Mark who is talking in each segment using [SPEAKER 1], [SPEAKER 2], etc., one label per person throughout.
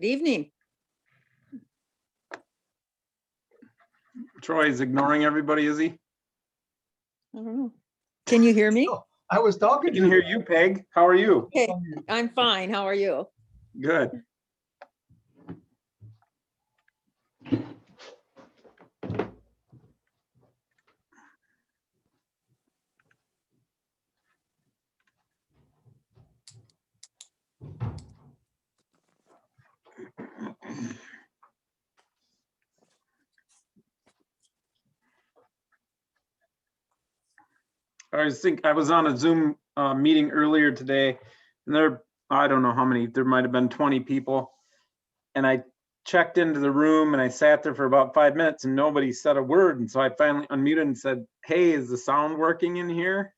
[SPEAKER 1] Good evening.
[SPEAKER 2] Troy's ignoring everybody, is he?
[SPEAKER 1] I don't know. Can you hear me?
[SPEAKER 3] Oh, I was talking
[SPEAKER 2] I
[SPEAKER 3] to
[SPEAKER 2] can hear you, Peg. How are you?
[SPEAKER 1] Okay, I'm fine. How are you?
[SPEAKER 2] Good. I was on a Zoom meeting earlier today, and I don't know how many, there might have been 20 people. And I checked into the room and I sat there for about 5 minutes and nobody said a word. And so I finally unmuted and said, "Hey, is the sound working in here?"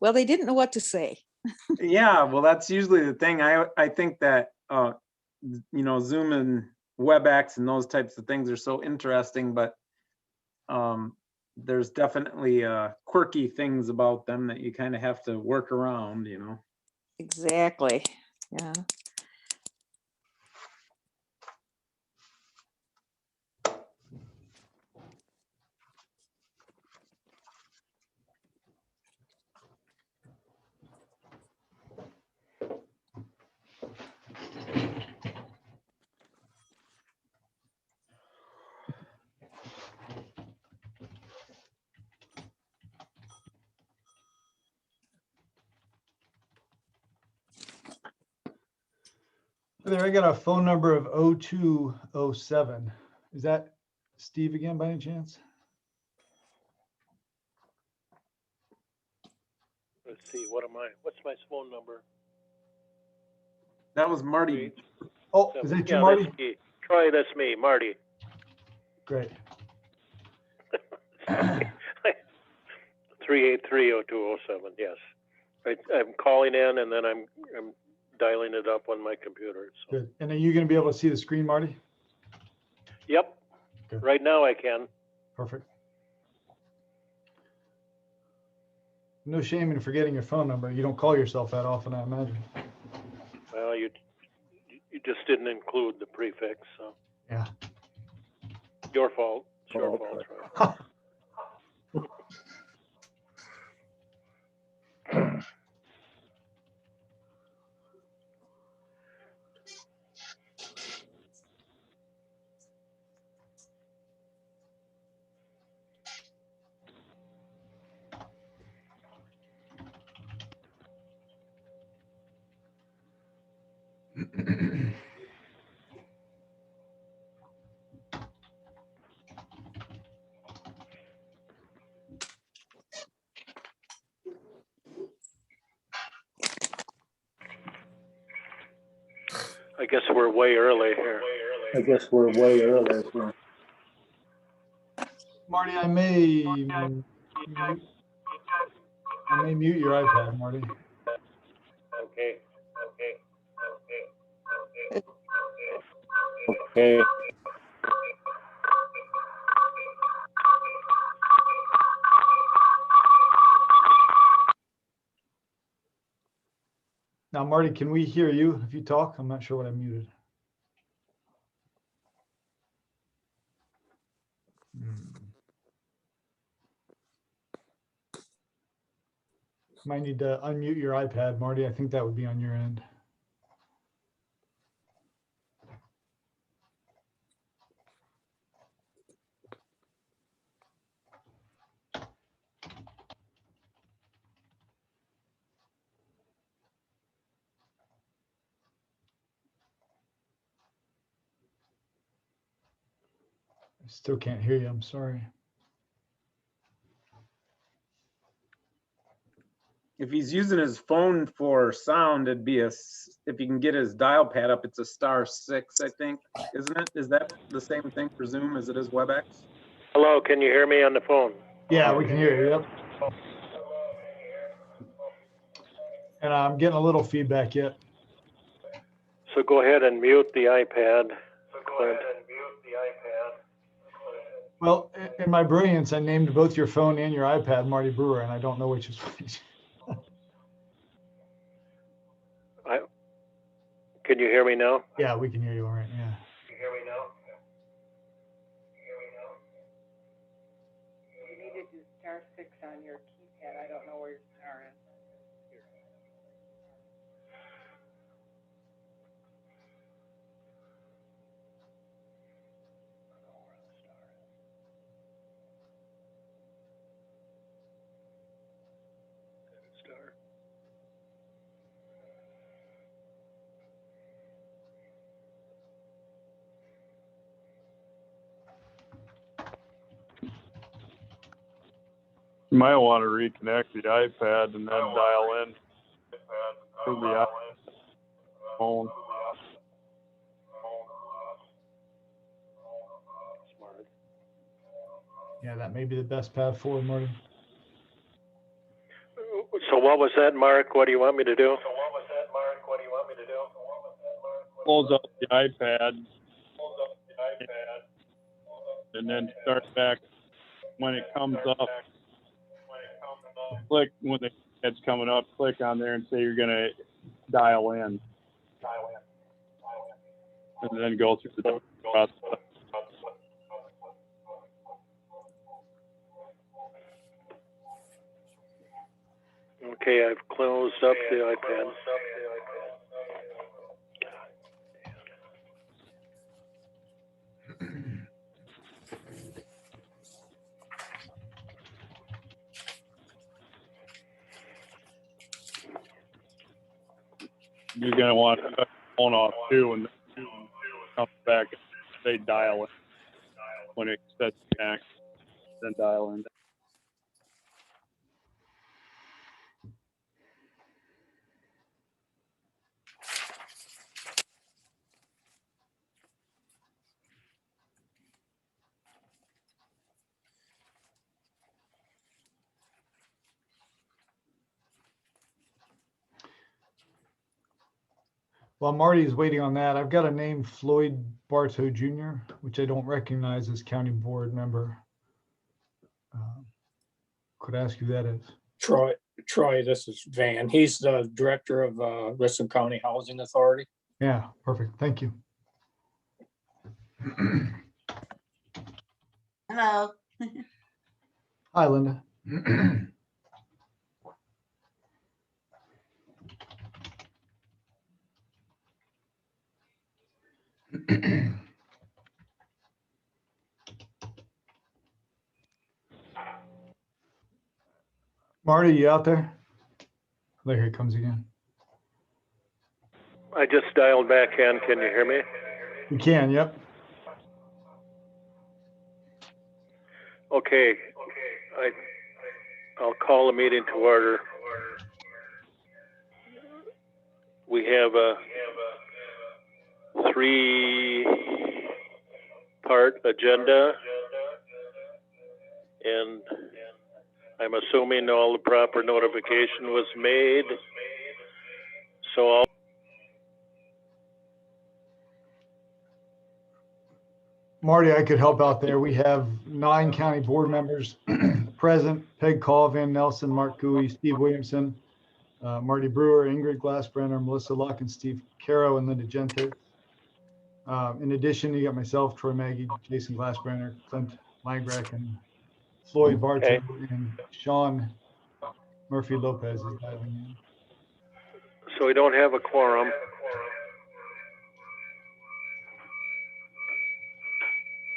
[SPEAKER 1] Well, they didn't know what to say.
[SPEAKER 2] Yeah, well, that's usually the thing. I think that, Zoom and WebEx and those types of things are so interesting, but there's definitely quirky things about them that you kind of have to work around,
[SPEAKER 1] Exactly. Yeah.
[SPEAKER 3] There, I got a phone number of 0207. Is that Steve again by any chance?
[SPEAKER 4] Let's see, what's my phone number?
[SPEAKER 2] That was Marty.
[SPEAKER 3] Oh, is that you,
[SPEAKER 4] Yeah,
[SPEAKER 3] Marty?
[SPEAKER 4] that's me. Troy, that's me, Marty.
[SPEAKER 3] Great.
[SPEAKER 4] 383-0207, yes. I'm calling in and then I'm dialing it up on my computer. So.
[SPEAKER 3] Good. And are you going to be able to see the screen, Marty?
[SPEAKER 4] Yep.
[SPEAKER 3] Good.
[SPEAKER 4] Right now I can.
[SPEAKER 3] Perfect. No shame in forgetting your phone number. You don't call yourself that often, I imagine.
[SPEAKER 4] Well, you just didn't include the prefix, so.
[SPEAKER 3] Yeah.
[SPEAKER 4] Your fault. It's your fault, Troy. I guess we're way early here.
[SPEAKER 3] Marty, I may mute your iPad, Marty.
[SPEAKER 4] Okay.
[SPEAKER 3] Now, Marty, can we hear you if you talk? I'm not sure what I muted. Might need to unmute your iPad, Marty. I think that would be on your end. I still can't hear you. I'm sorry.
[SPEAKER 2] If he's using his phone for sound, it'd be if you can get his dial pad up, it's a *6, I think, isn't it? Is that the same thing for Zoom as it is WebEx?
[SPEAKER 4] Hello, can you hear me on the phone?
[SPEAKER 3] Yeah, we can hear you. Yep. And I'm getting a little feedback yet.
[SPEAKER 4] So go ahead and mute the iPad. Clint.
[SPEAKER 3] Well, in my brilliance, I named both your phone and your iPad Marty Brewer, and I don't know which is which.
[SPEAKER 4] hear me now?
[SPEAKER 3] Yeah, we can hear you all right. Yeah.
[SPEAKER 5] You need to do *6 on your keypad. I don't know where your star is.
[SPEAKER 4] Star.
[SPEAKER 6] You might want to reconnect the iPad and then dial in through the phone.
[SPEAKER 4] Smart.
[SPEAKER 3] Yeah, that may be the best path forward, Marty.
[SPEAKER 4] So what was that, Mark? What do you want me to do?
[SPEAKER 6] Close up the iPad and then start back when it comes up. Click when it's coming up. Click on there and say you're gonna dial in, and then go through the process.
[SPEAKER 4] Okay, I've closed up the iPad.
[SPEAKER 6] You're gonna want to cut your phone off too, and then come back and say dial in when it sets back. Then dial in.
[SPEAKER 3] While Marty is waiting on that, I've got a name, Floyd Bartow Jr., which I don't recognize as county board member. Could I ask who that is?
[SPEAKER 7] Troy, this is Van. He's the director of Richland County Housing Authority.
[SPEAKER 3] Yeah, perfect. Thank you.
[SPEAKER 8] Hello.
[SPEAKER 3] Hi, Linda. Marty, you out there? There he comes again.
[SPEAKER 4] I just dialed back in. Can you hear me?
[SPEAKER 3] You can, yep.
[SPEAKER 4] Okay. I'll call the meeting to order. We have a 3-part agenda, and I'm assuming all the proper notification was made. So
[SPEAKER 3] Marty, I could help out there. We have 9 county board members present: Peg Call, Van Nelson, Mark Gooey, Steve Williamson, Marty Brewer, Ingrid Glassbrenner, Melissa Luck, and Steve Caro, and Linda Gente. In addition, you got myself, Troy Maggie, Jason Glassbrenner, Clint Langrack, and Floyd Bartow, and Sean Murphy Lopez is dialing in.
[SPEAKER 4] so we don't have a quorum.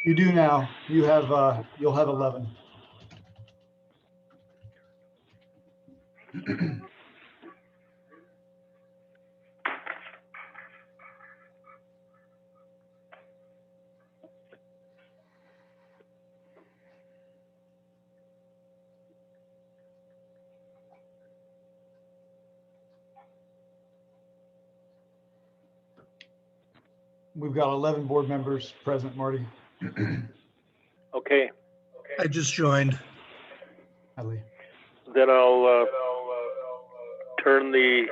[SPEAKER 3] You do now. You have you'll have 11. We've got 11 board members present, Marty.
[SPEAKER 4] Okay,
[SPEAKER 9] I just joined.
[SPEAKER 3] Hi, Lee.
[SPEAKER 4] then I'll turn the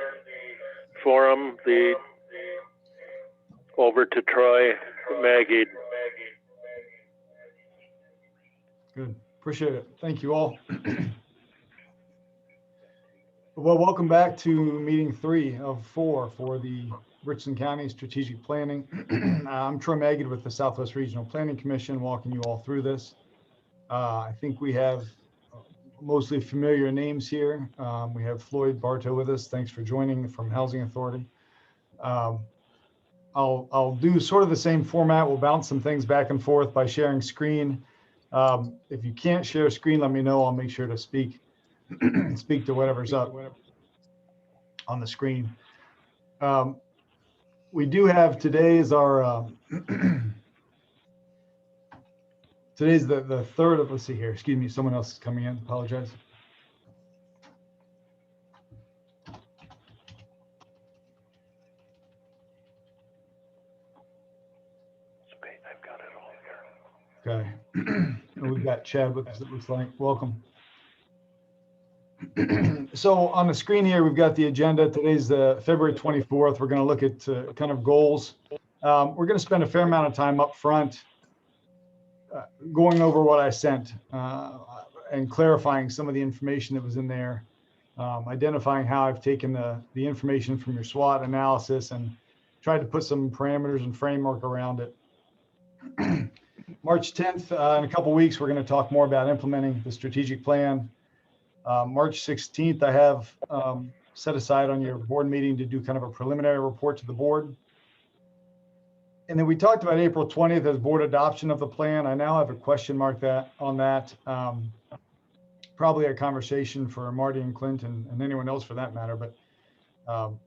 [SPEAKER 4] forum over to Troy Maggie.
[SPEAKER 3] Good. Appreciate it. Thank you all. Well, welcome back to meeting 3 of 4 for the Richland County Strategic Planning. I'm Troy Magid with the Southwest Regional Planning Commission, walking you all through this. I think we have mostly familiar names here. We have Floyd Bartow with us. Thanks for joining from Housing Authority. I'll do sort of the same format. We'll bounce some things back and forth by sharing screen. If you can't share screen, let me know. I'll make sure to speak to whatever's up on the screen. We do have today is our today's the third of, let's see here, excuse me, someone else is coming in, apologize.
[SPEAKER 4] Okay, I've got it all here.
[SPEAKER 3] Okay. And we've got Chad with us, it looks like. Welcome. So on the screen here, we've got the agenda. Today's February 24th. We're going to look at kind of goals. We're going to spend a fair amount of time up front going over what I sent and clarifying some of the information that was in there, identifying how I've taken the information from your SWOT analysis and tried to put some parameters and framework around it. March 10th, in a couple weeks, we're going to talk more about implementing the strategic plan. March 16th, I have set aside on your board meeting to do kind of a preliminary report to the board. And then we talked about April 20th as board adoption of the plan. I now have a question mark on that. Probably a conversation for Marty and Clint and anyone else for that matter, but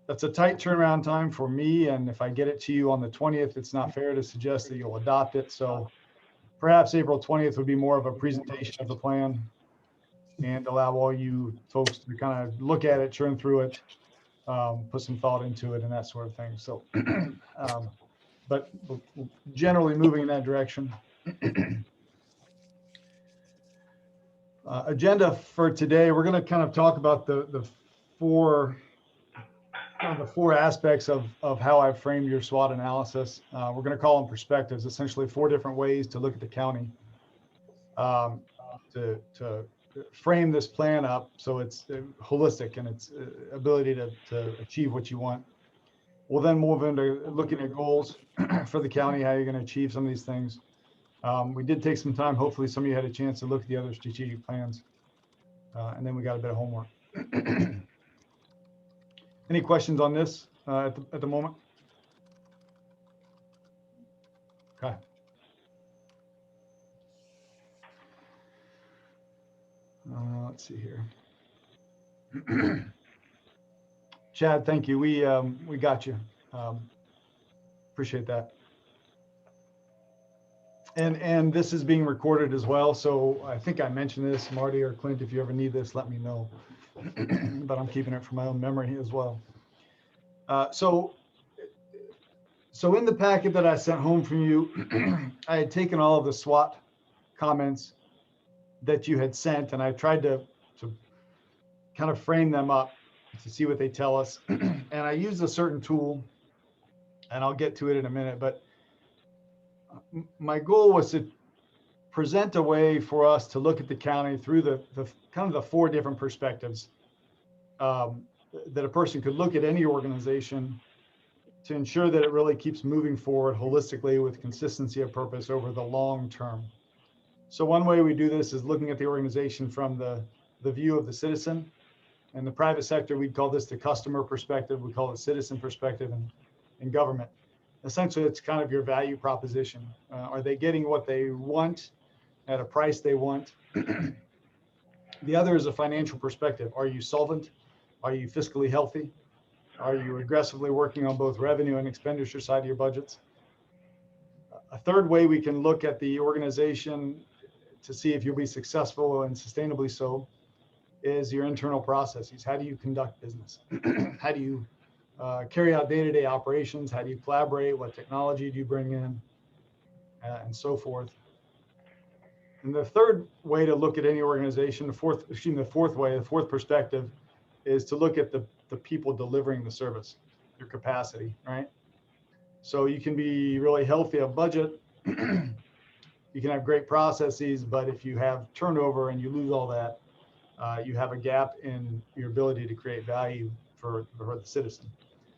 [SPEAKER 3] that's a tight turnaround time for me. And if I get it to you on the 20th, it's not fair to suggest that you'll adopt it. So perhaps April 20th would be more of a presentation of the plan and allow all you folks to kind of look at it, churn through it, put some thought into it and that sort of thing. So, but generally moving in that direction. Agenda for today, we're going to kind of talk about the four aspects of how I framed your SWOT analysis. We're going to call them perspectives, essentially 4 different ways to look at the county, to frame this plan up so it's holistic and its ability to achieve what you want. We'll then move into looking at goals for the county, how you're going to achieve some of these things. We did take some time. Hopefully some of you had a chance to look at the other strategic plans. And then we got a bit of homework. Any questions on this at the moment? Okay. Let's see here. Chad, thank you. We got you. Appreciate that. And this is being recorded as well. So I think I mentioned this, Marty or Clint, if you ever need this, let me know. But I'm keeping it for my own memory as well. So in the packet that I sent home from you, I had taken all of the SWOT comments that you had sent, and I tried to kind of frame them up to see what they tell us. And I used a certain tool, and I'll get to it in a minute, but my goal was to present a way for us to look at the county through the kind of the 4 different perspectives that a person could look at any organization to ensure that it really keeps moving forward holistically with consistency of purpose over the long term. So one way we do this is looking at the organization from the view of the citizen. In the private sector, we'd call this the customer perspective. We call it citizen perspective in government. Essentially, it's kind of your value proposition. Are they getting what they want at a price they want? The other is a financial perspective. Are you solvent? Are you fiscally healthy? Are you aggressively working on both revenue and expenditure side of your budgets? A third way we can look at the organization to see if you'll be successful and sustainably so is your internal processes. How do you conduct business? How do you carry out day-to-day operations? How do you collaborate? What technology do you bring in? And so forth. And the third way to look at any organization, the fourth perspective is to look at the people delivering the service, your capacity, right? So you can be really healthy of budget. You can have great processes, but if you have turnover and you lose all that, you have a gap in your ability to create value for the citizen.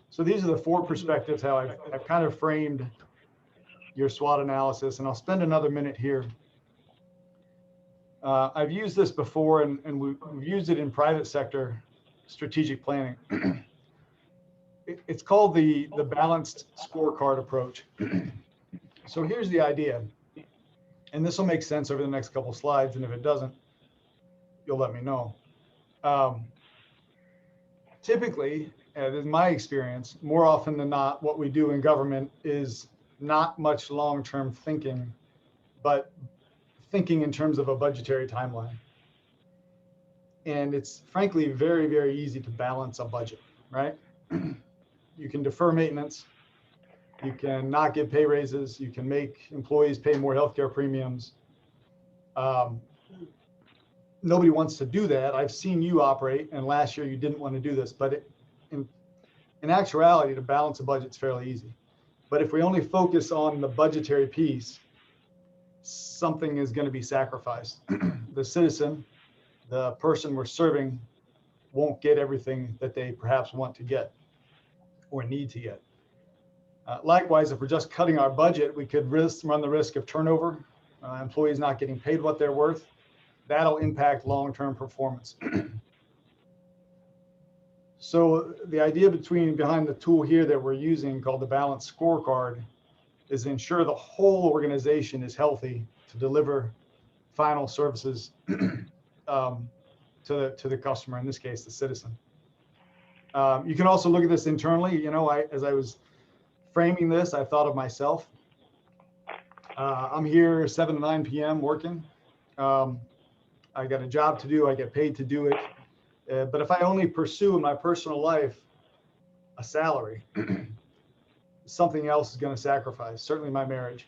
[SPEAKER 3] So these are the 4 perspectives, how I've kind of framed your SWOT analysis, and I'll spend another minute here. I've used this before, and we've used it in private sector strategic planning. It's called the Balanced Scorecard approach. So here's the idea, and this will make sense over the next couple slides, and if it doesn't, you'll let me know. Typically, in my experience, more often than not, what we do in government is not much long-term thinking, but thinking in terms of a budgetary timeline. And it's frankly very, very easy to balance a budget, right? You can defer maintenance, you can not give pay raises, you can make employees pay more healthcare premiums. Nobody wants to do that. I've seen you operate, and last year you didn't want to do this, but in actuality, to balance a budget is fairly easy. But if we only focus on the budgetary piece, something is going to be sacrificed. The citizen, the person we're serving, won't get everything that they perhaps want to get or need to get. Likewise, if we're just cutting our budget, we could run the risk of turnover, employees not getting paid what they're worth. That'll impact long-term performance. So the idea behind the tool here that we're using called the Balanced Scorecard is to ensure the whole organization is healthy to deliver final services to the customer, in this case, the citizen. You can also look at this internally. You know, as I was framing this, I thought of myself. I'm here 7 to 9 p.m. working. I got a job to do. I get paid to do it. But if I only pursue in my personal life a salary, something else is going to sacrifice. Certainly my marriage,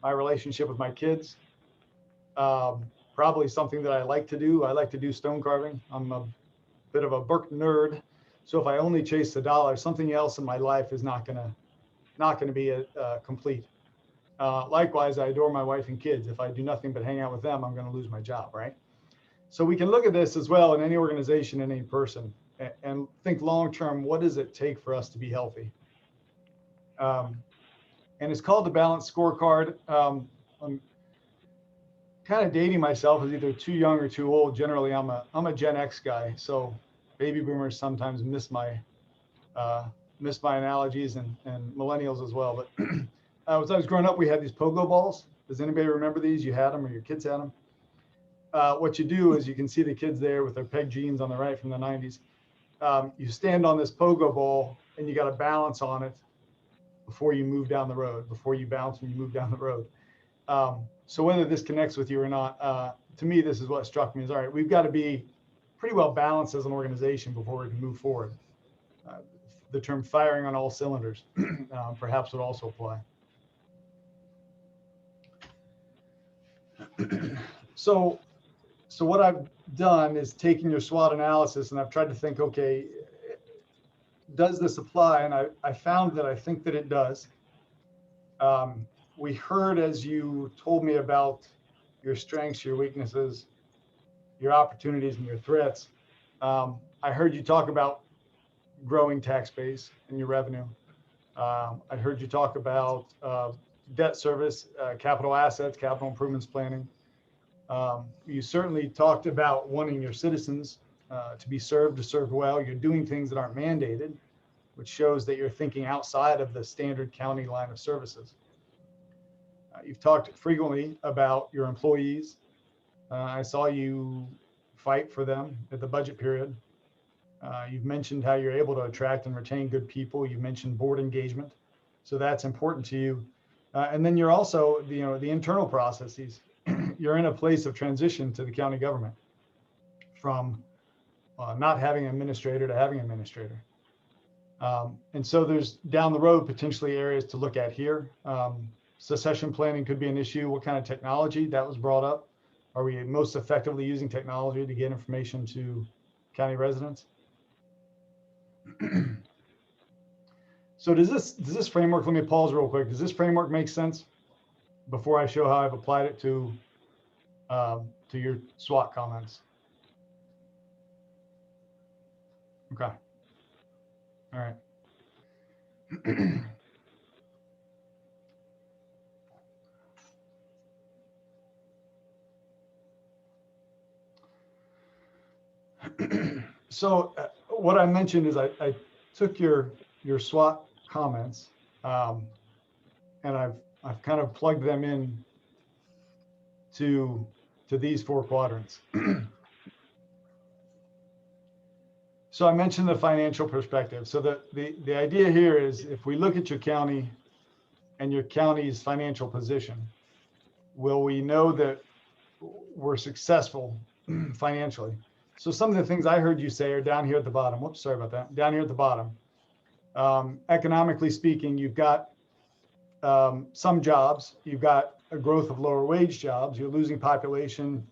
[SPEAKER 3] my relationship with my kids, probably something that I like to do. I like to do stone carving. I'm a bit of a book nerd. So if I only chase the dollar, something else in my life is not going to be complete. Likewise, I adore my wife and kids. If I do nothing but hang out with them, I'm going to lose my job, right? So we can look at this as well in any organization, in any person, and think long-term, what does it take for us to be healthy? And it's called the Balanced Scorecard. I'm kind of dating myself as either too young or too old. Generally, I'm a Gen X guy, so baby boomers sometimes miss my analogies, and millennials as well. But as I was growing up, we had these pogo balls. Does anybody remember these? You had them, or your kids had them? What you do is you can see the kids there with their peg jeans on the right from the 90s. You stand on this pogo ball and you got to balance on it before you move down the road, before you bounce and you move down the road. So whether this connects with you or not, to me, this is what struck me is, all right, we've got to be pretty well balanced as an organization before we can move forward. The term firing on all cylinders perhaps would also apply. So what I've done is taken your SWOT analysis and I've tried to think, okay, does this apply? And I found that I think that it does. We heard, as you told me, about your strengths, your weaknesses, your opportunities, and your threats. I heard you talk about growing tax base and your revenue. I heard you talk about debt service, capital assets, capital improvements planning. You certainly talked about wanting your citizens to be served, to serve well. You're doing things that aren't mandated, which shows that you're thinking outside of the standard county line of services. You've talked frequently about your employees. I saw you fight for them at the budget period. You've mentioned how you're able to attract and retain good people. You've mentioned board engagement. So that's important to you. And then you're also, the internal processes. You're in a place of transition to the county government from not having an administrator to having an administrator. And so there's down the road potentially areas to look at here. Succession planning could be an issue. What kind of technology? That was brought up. Are we most effectively using technology to get information to county residents? So does this framework, let me pause real quick. Does this framework make sense before I show how I've applied it to your SWOT comments? Okay. All right. So what I mentioned is I took your SWOT comments, and I've kind of plugged them in to these 4 quadrants. So I mentioned the financial perspective. So the idea here is, if we look at your county and your county's financial position, will we know that we're successful financially? So some of the things I heard you say are down here at the bottom. Whoops, sorry about that. Down here at the bottom. Economically speaking, you've got some jobs. You've got a growth of lower wage jobs. You're losing population.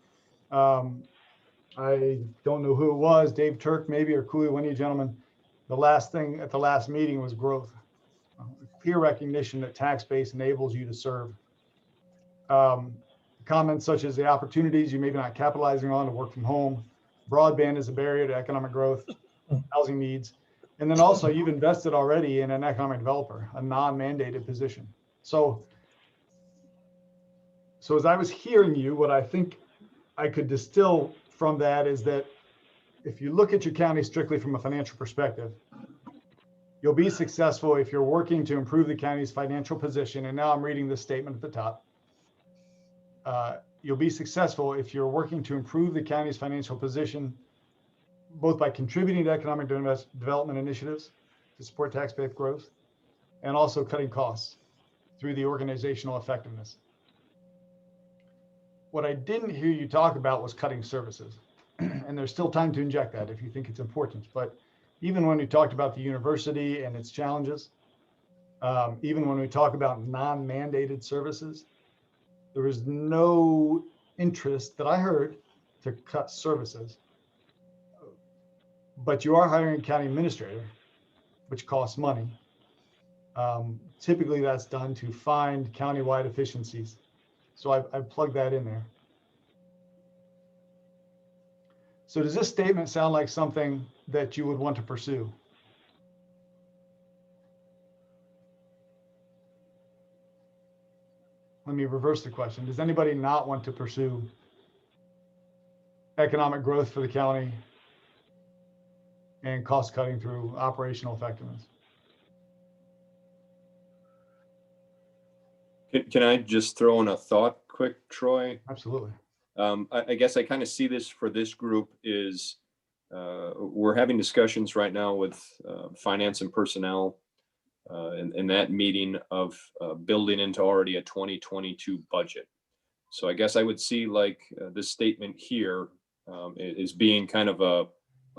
[SPEAKER 3] I don't know who it was, Dave Turk maybe, or Cooley, one of you gentlemen. The last thing at the last meeting was growth. Clear recognition that tax base enables you to serve. Comments such as the opportunities you may be not capitalizing on to work from home. Broadband is a barrier to economic growth, housing needs. And then also, you've invested already in an economic developer, a non-mandated position. So as I was hearing you, what I think I could distill from that is that if you look at your county strictly from a financial perspective, you'll be successful if you're working to improve the county's financial position. And now I'm reading this statement at the top. You'll be successful if you're working to improve the county's financial position, both by contributing to economic development initiatives to support tax-based growth, and also cutting costs through the organizational effectiveness. What I didn't hear you talk about was cutting services. And there's still time to inject that if you think it's important. But even when we talked about the university and its challenges, even when we talk about non-mandated services, there was no interest that I heard to cut services. But you are hiring a county administrator, which costs money. Typically that's done to find countywide efficiencies. So I've plugged that in there. So does this statement sound like something that you would want to pursue? Let me reverse the question. Does anybody not want to pursue economic growth for the county and cost cutting through operational effectiveness?
[SPEAKER 8] Can I just throw in a thought quick, Troy?
[SPEAKER 3] Absolutely.
[SPEAKER 8] I guess I kind of see this for this group is we're having discussions right now with finance and personnel in that meeting of building into already a 2022 budget. So I guess I would see like this statement here is being kind of a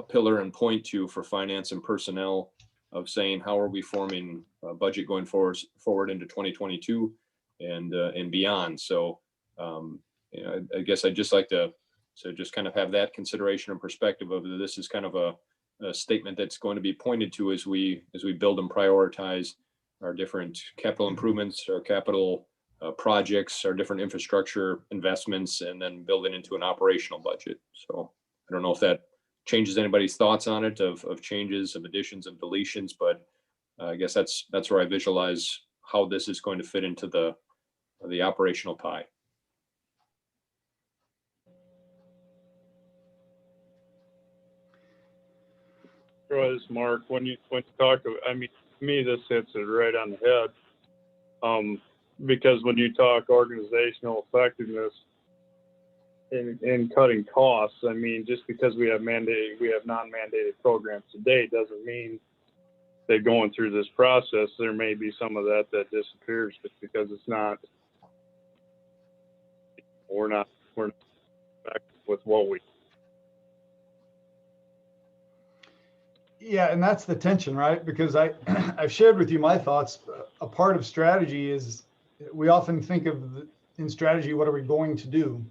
[SPEAKER 8] pillar and point to for finance and personnel of saying, how are we forming a budget going forward into 2022 and beyond. So you know, I guess I'd just like to just kind of have that consideration and perspective of this is kind of a statement that's going to be pointed to as we build and prioritize our different capital improvements, our capital projects, our different infrastructure investments, and then build it into an operational budget. So I don't know if that changes anybody's thoughts on it of changes, of additions, of deletions, but I guess that's where I visualize how this is going to fit into the operational pie.
[SPEAKER 6] Troy, this is Mark. When you talk, I mean, to me, this hits it right on the head. Because when you talk organizational effectiveness and cutting costs, I mean, just because we have non-mandated programs today doesn't mean that going through this process, there may be some of that disappears just because it's not, we're not back with what we.
[SPEAKER 3] Yeah, and that's the tension, right? Because I've shared with you my thoughts. A part of strategy is we often think of in strategy, what are we going to do?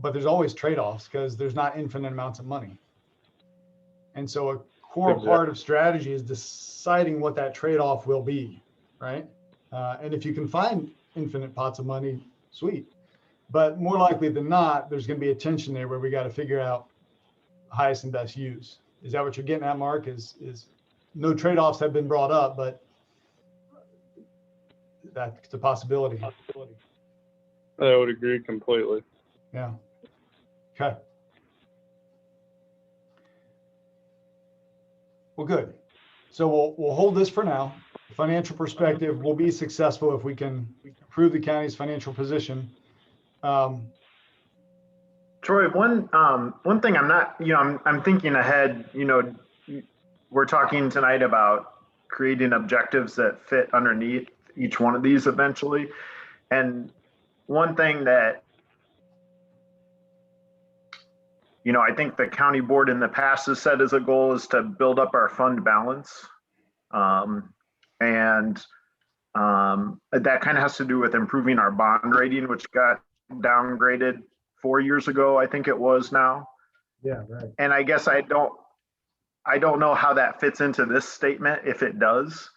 [SPEAKER 3] But there's always trade-offs because there's not infinite amounts of money. And so a core part of strategy is deciding what that trade-off will be, right? And if you can find infinite pots of money, sweet. But more likely than not, there's going to be a tension there where we got to figure out highest and best use. Is that what you're getting at, Mark? Is no trade-offs have been brought up, but that's a possibility.
[SPEAKER 6] I would agree completely.
[SPEAKER 3] Yeah. Okay. Well, good. So we'll hold this for now. Financial perspective will be successful if we can improve the county's financial position.
[SPEAKER 10] Troy, one thing I'm not, I'm thinking ahead, we're talking tonight about creating objectives that fit underneath each one of these eventually. And one thing that, I think the county board in the past has set as a goal is to build up our fund balance. And that kind of has to do with improving our bond rating, which got downgraded 4 years ago, I think it was now.
[SPEAKER 3] Yeah, right.
[SPEAKER 10] And I guess I don't know how that fits into this statement, if it does.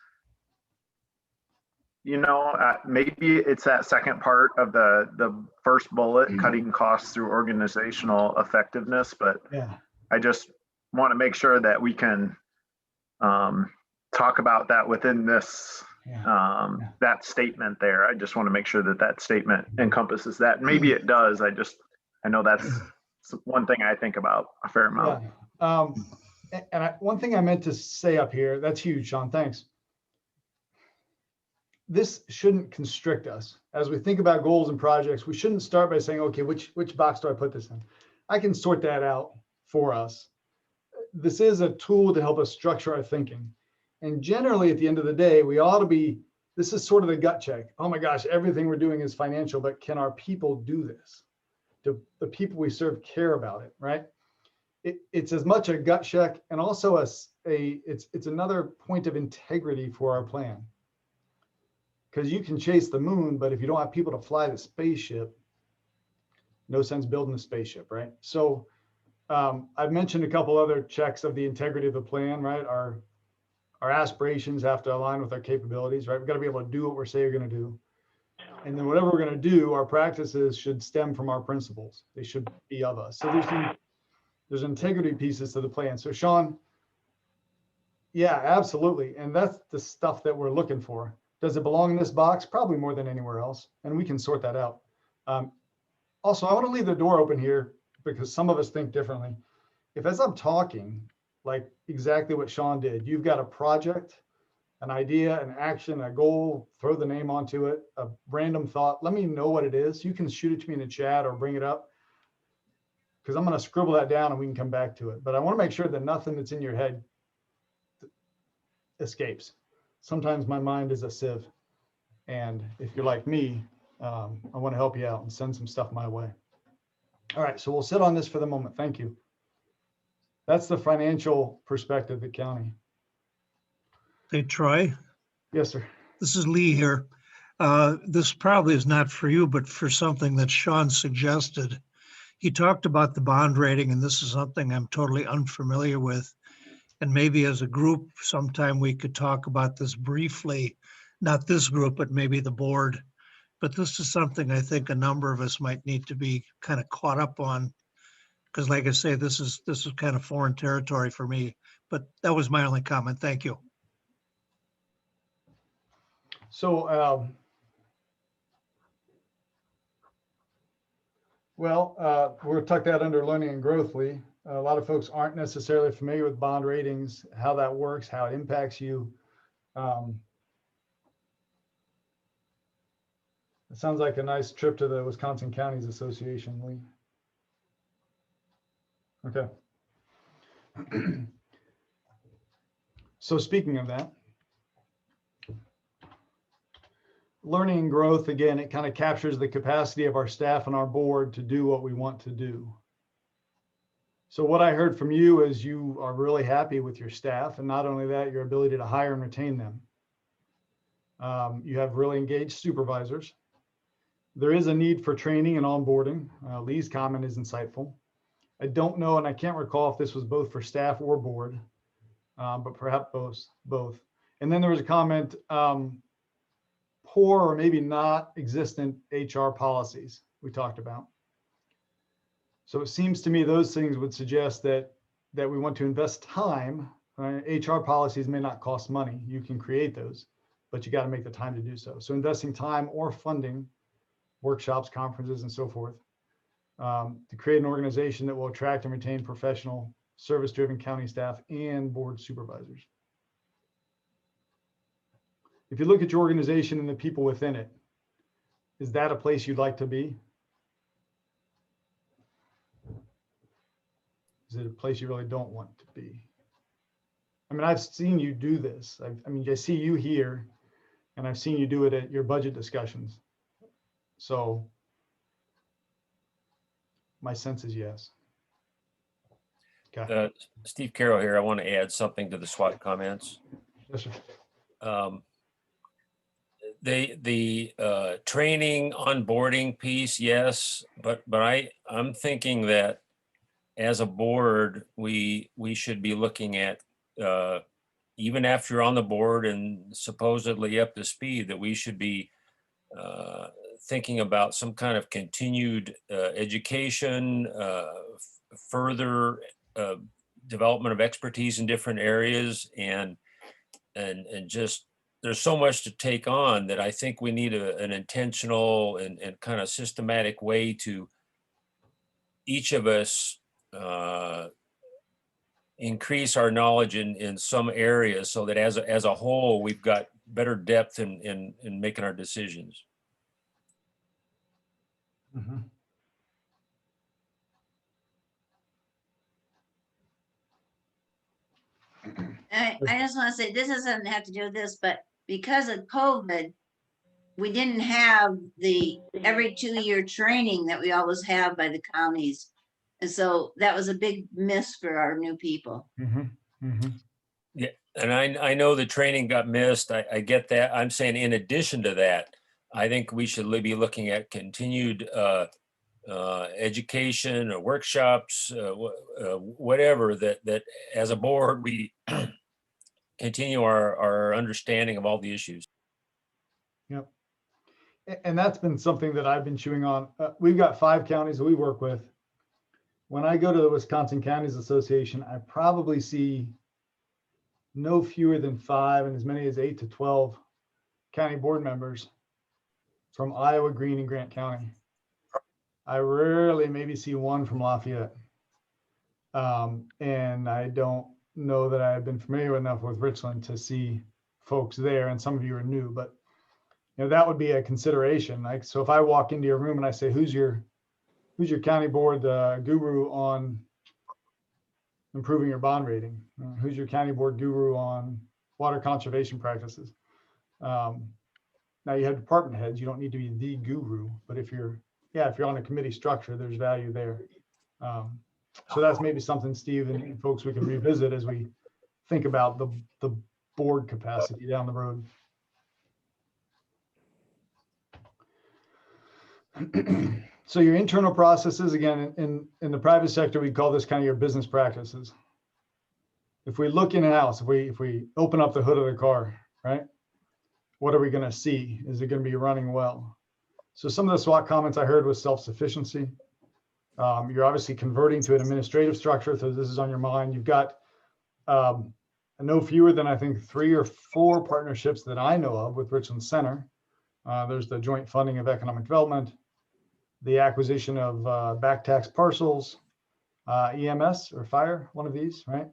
[SPEAKER 10] Maybe it's that second part of the first bullet, cutting costs through organizational effectiveness, but
[SPEAKER 3] Yeah.
[SPEAKER 10] I just want to make sure that we can talk about that within this that statement there. I just want to make sure that that statement encompasses that. Maybe it does. I know that's one thing I think about a fair amount.
[SPEAKER 3] Yeah. One thing I meant to say up here, that's huge, Sean, thanks. This shouldn't constrict us. As we think about goals and projects, we shouldn't start by saying, okay, which box do I put this in? I can sort that out for us. This is a tool to help us structure our thinking. And generally, at the end of the day, we ought to be, this is sort of the gut check. Oh my gosh, everything we're doing is financial, but can our people do this? Do the people we serve care about it, right? It's as much a gut check and also it's another point of integrity for our plan. Because you can chase the moon, but if you don't have people to fly the spaceship, no sense building the spaceship, right? So I've mentioned a couple other checks of the integrity of the plan, right? Our aspirations have to align with our capabilities, right? We've got to be able to do what we say we're going to do. And then whatever we're going to do, our practices should stem from our principles. They should be of us. So there's integrity pieces to the plan. So Sean, yeah, absolutely. And that's the stuff that we're looking for. Does it belong in this box? Probably more than anywhere else. And we can sort that out. Also, I want to leave the door open here because some of us think differently. If as I'm talking, like exactly what Sean did, you've got a project, an idea, an action, a goal, throw the name onto it, a random thought, let me know what it is. You can shoot it to me in the chat or bring it up because I'm going to scribble that down and we can come back to it. But I want to make sure that nothing that's in your head escapes. Sometimes my mind is a sieve. And if you're like me, I want to help you out and send some stuff my way. All right, so we'll sit on this for the moment. Thank you. That's the financial perspective of the county.
[SPEAKER 9] Hey, Troy,
[SPEAKER 3] Yes, sir.
[SPEAKER 9] this is Lee here. This probably is not for you, but for something that Sean suggested. He talked about the bond rating, and this is something I'm totally unfamiliar with. And maybe as a group, sometime we could talk about this briefly, not this group, but maybe the board. But this is something I think a number of us might need to be kind of caught up on. Because like I say, this is kind of foreign territory for me, but that was my only comment. Thank you.
[SPEAKER 3] So, we'll tuck that under learning and growth, Lee. A lot of folks aren't necessarily familiar with bond ratings, how that works, how it impacts you. It sounds like a nice trip to the Wisconsin Counties Association, Lee. Okay. So speaking of that, learning and growth, again, it kind of captures the capacity of our staff and our board to do what we want to do. So what I heard from you is you are really happy with your staff, and not only that, your ability to hire and retain them. You have really engaged supervisors. There is a need for training and onboarding. Lee's comment is insightful. I don't know, and I can't recall if this was both for staff or board, but perhaps both. And then there was a comment, poor or maybe not existent HR policies we talked about. So it seems to me those things would suggest that we want to invest time HR policies may not cost money. You can create those, but you got to make the time to do so. So investing time or funding workshops, conferences, and so forth to create an organization that will attract and retain professional, service-driven county staff and board supervisors. If you look at your organization and the people within it, is that a place you'd like to be? Is it a place you really don't want to be? I mean, I've seen you do this. I see you here, and I've seen you do it at your budget discussions. So my sense is yes. Okay.
[SPEAKER 11] Steve Carroll here. I want to add something to the SWOT comments.
[SPEAKER 3] Yes, sir.
[SPEAKER 11] The training, onboarding piece, yes, but I'm thinking that as a board, we should be looking at even after you're on the board and supposedly up to speed, that we should be thinking about some kind of continued education, further development of expertise in different areas, and just there's so much to take on that I think we need an intentional and kind of systematic way to each of us increase our knowledge in some areas, so that as a whole, we've got better depth in making our decisions.
[SPEAKER 3] Mm-hmm.
[SPEAKER 12] I just want to say, this doesn't have to do with this, but because of COVID, we didn't have the every 2-year training that we always have by the counties. And so that was a big miss for our new people.
[SPEAKER 3] Mm-hmm. Mm-hmm.
[SPEAKER 11] Yeah, and I know the training got missed. I get that. I'm saying in addition to that, I think we should be looking at continued education or workshops, whatever, that as a board, we continue our understanding of all the issues.
[SPEAKER 3] Yep. And that's been something that I've been chewing on. We've got 5 counties that we work with. When I go to the Wisconsin Counties Association, I probably see no fewer than 5 and as many as 8 to 12 county board members from Iowa, Greene, and Grant County. I rarely maybe see one from Lafayette. And I don't know that I've been familiar enough with Richland to see folks there, and some of you are new, but that would be a consideration. Like, so if I walk into your room and I say, who's your county board guru on improving your bond rating? Who's your county board guru on water conservation practices? Now you have department heads, you don't need to be the guru, but if you're on a committee structure, there's value there. So that's maybe something, Steve, and folks, we can revisit as we think about the board capacity down the road. So your internal processes, again, in the private sector, we call this kind of your business practices. If we look in-house, if we open up the hood of the car, right, what are we going to see? Is it going to be running well? So some of the SWOT comments I heard was self-sufficiency. You're obviously converting to an administrative structure, so this is on your mind. You've got no fewer than, I think, 3 or 4 partnerships that I know of with Richland Center. There's the joint funding of economic development, the acquisition of back tax parcels, EMS or fire, one of these, right?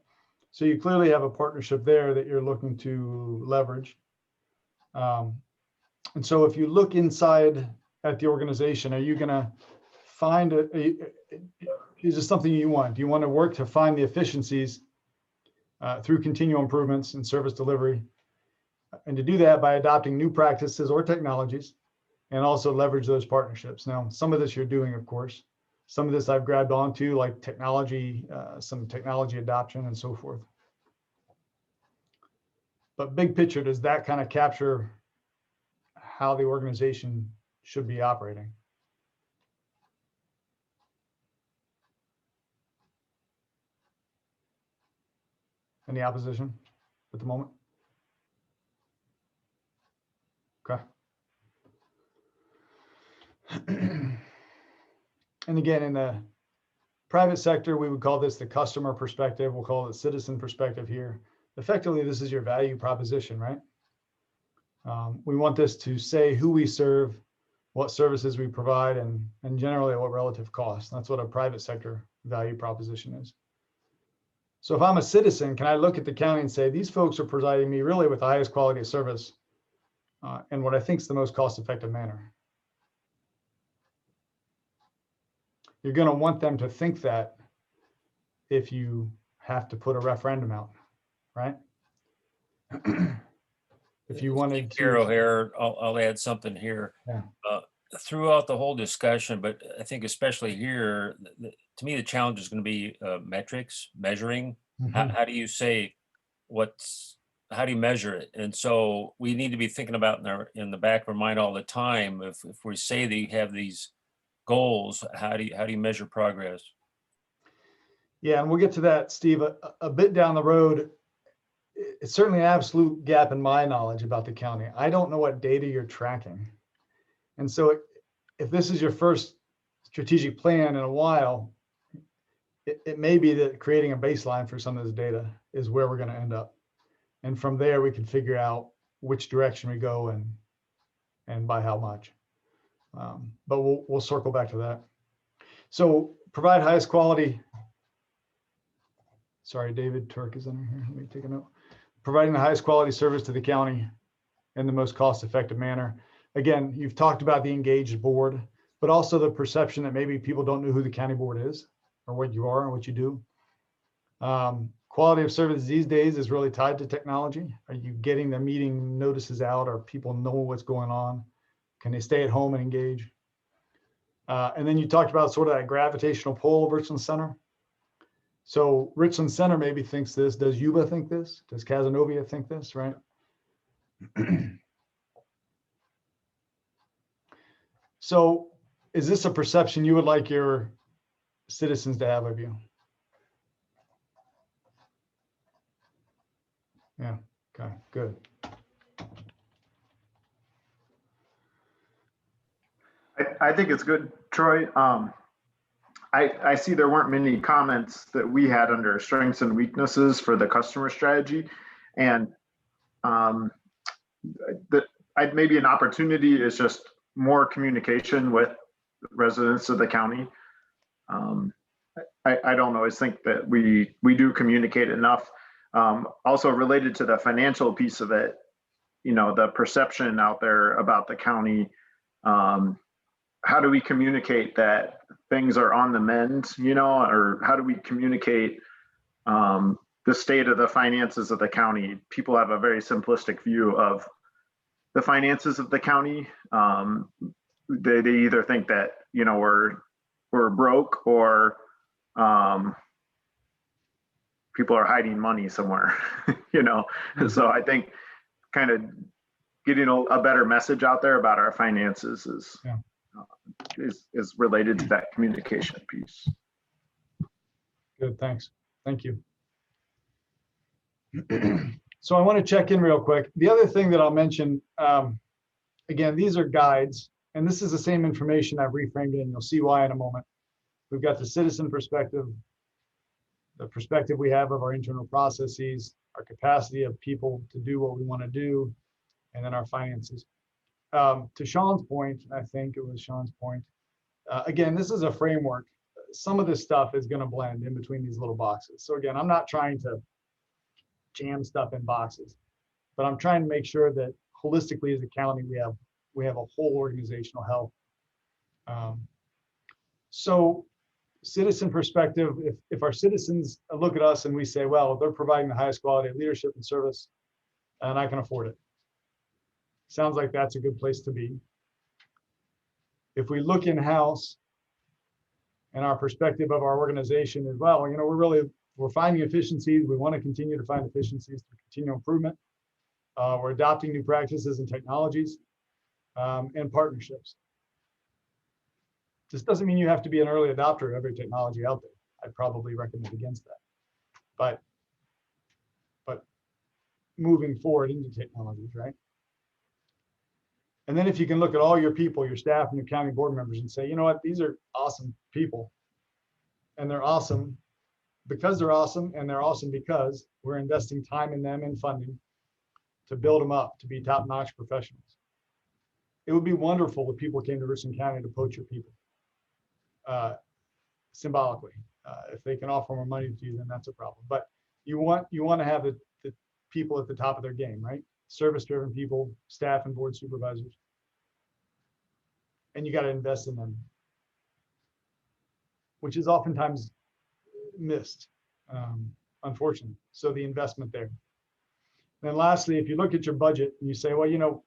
[SPEAKER 3] So you clearly have a partnership there that you're looking to leverage. And so if you look inside at the organization, are you going to find is this something you want? Do you want to work to find the efficiencies through continual improvements in service delivery? And to do that by adopting new practices or technologies, and also leverage those partnerships. Now, some of this you're doing, of course. Some of this I've grabbed onto, like technology, some technology adoption and so forth. But big picture, does that kind of capture how the organization should be operating? Any opposition at the moment? Okay. And again, in the private sector, we would call this the customer perspective. We'll call it citizen perspective here. effectively, this is your value proposition, right? We want this to say who we serve, what services we provide, and generally at what relative cost. That's what a private sector value proposition is. So if I'm a citizen, can I look at the county and say, these folks are providing me really with the highest quality of service and what I think is the most cost-effective manner? You're going to want them to think that if you have to put a referendum out, right? If you wanted to.
[SPEAKER 11] Carol here, I'll add something here.
[SPEAKER 3] Yeah.
[SPEAKER 11] Throughout the whole discussion, but I think especially here, to me, the challenge is going to be metrics, measuring. How do you say how do you measure it? And so we need to be thinking about in the back of our mind all the time, if we say that you have these goals, how do you measure progress?
[SPEAKER 3] Yeah, and we'll get to that, Steve, a bit down the road. It's certainly an absolute gap in my knowledge about the county. I don't know what data you're tracking. And so if this is your first strategic plan in a while, it may be that creating a baseline for some of this data is where we're going to end up. And from there, we can figure out which direction we go and by how much. But we'll circle back to that. So provide highest quality. Sorry, David Turk is under here. Let me take a note. Providing the highest quality service to the county in the most cost-effective manner. Again, you've talked about the engaged board, but also the perception that maybe people don't know who the county board is or what you are and what you do. Quality of service these days is really tied to technology. Are you getting the meeting notices out? Or people know what's going on? Can they stay at home and engage? And then you talked about sort of that gravitational pull of Richland Center. So Richland Center maybe thinks this. Does Yuba think this? Does Casanova think this, right? So is this a perception you would like your citizens to have of you? Yeah, okay, good.
[SPEAKER 10] I think it's good, Troy. I see there weren't many comments that we had under strengths and weaknesses for the customer strategy. And maybe an opportunity is just more communication with residents of the county. I don't always think that we do communicate enough. Also related to the financial piece of it, the perception out there about the county, how do we communicate that things are on the mend, or how do we communicate the state of the finances of the county? People have a very simplistic view of the finances of the county. They either think that, we're broke or people are hiding money somewhere, So I think kind of getting a better message out there about our finances is related to that communication piece.
[SPEAKER 3] Good, thanks. Thank you. So I want to check in real quick. The other thing that I'll mention, again, these are guides, and this is the same information I've reframed it, and you'll see why in a moment. We've got the citizen perspective, the perspective we have of our internal processes, our capacity of people to do what we want to do, and then our finances. To Sean's point, I think it was Sean's point, again, this is a framework. Some of this stuff is going to blend in between these little boxes. So again, I'm not trying to jam stuff in boxes, but I'm trying to make sure that holistically as a county, we have a whole organizational health. So citizen perspective, if our citizens look at us and we say, well, they're providing the highest quality of leadership and service, and I can afford it. Sounds like that's a good place to be. If we look in-house and our perspective of our organization is, well, we're finding efficiencies. We want to continue to find efficiencies through continual improvement. We're adopting new practices and technologies and partnerships. This doesn't mean you have to be an early adopter of every technology out there. I'd probably recommend against that. But moving forward into technologies, right? And then if you can look at all your people, your staff and your county board members and say, you know what, these are awesome people. And they're awesome because they're awesome, and they're awesome because we're investing time in them and funding to build them up to be top-notch professionals. It would be wonderful if people came to Richland County to poach your people, symbolically. If they can offer more money to you, then that's a problem. But you want to have the people at the top of their game, right? Service-driven people, staff and board supervisors. And you got to invest in them, which is oftentimes missed, unfortunately. So the investment there. And then lastly, if you look at your budget and you say, well, you know,